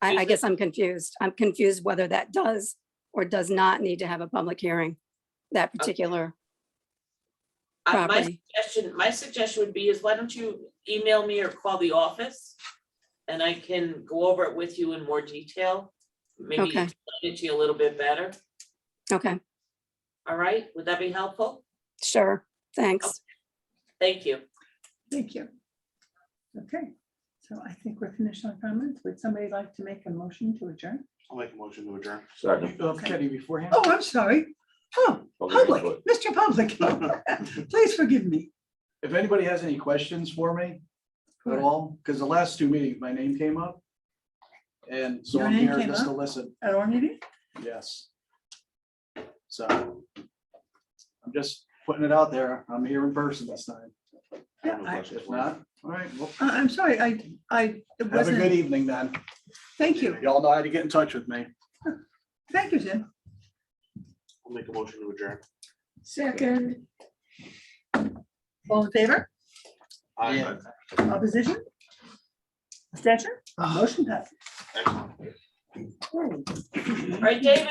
I guess I'm confused. I'm confused whether that does or does not need to have a public hearing, that particular property. My suggestion would be is why don't you email me or call the office? And I can go over it with you in more detail, maybe Okay. explain it to you a little bit better. Okay, All right, would that be helpful? sure, thanks. Thank you. Thank you. Okay, so I think we're finished on comments. Would somebody like to make a motion to adjourn? I'll make a motion to adjourn. Second. Kenny, beforehand. Oh, I'm sorry. Oh, public, Mr. Public. Please forgive me. If anybody has any questions for me at all, because the last two meetings, my name came up. And so Your I'm name here came just to up? listen. At our meeting? Yes. So I'm just putting it out there. I'm here in person this time. Yeah, If not, all right. Well, I'm sorry, it have a good wasn't, evening then. thank you. Y'all know how to get in touch with me. Thank you, Jim. I'll make a motion to adjourn. Second. All in favor? Aye. Opposition? Abstention? Motion passes. Excellent. All right, David.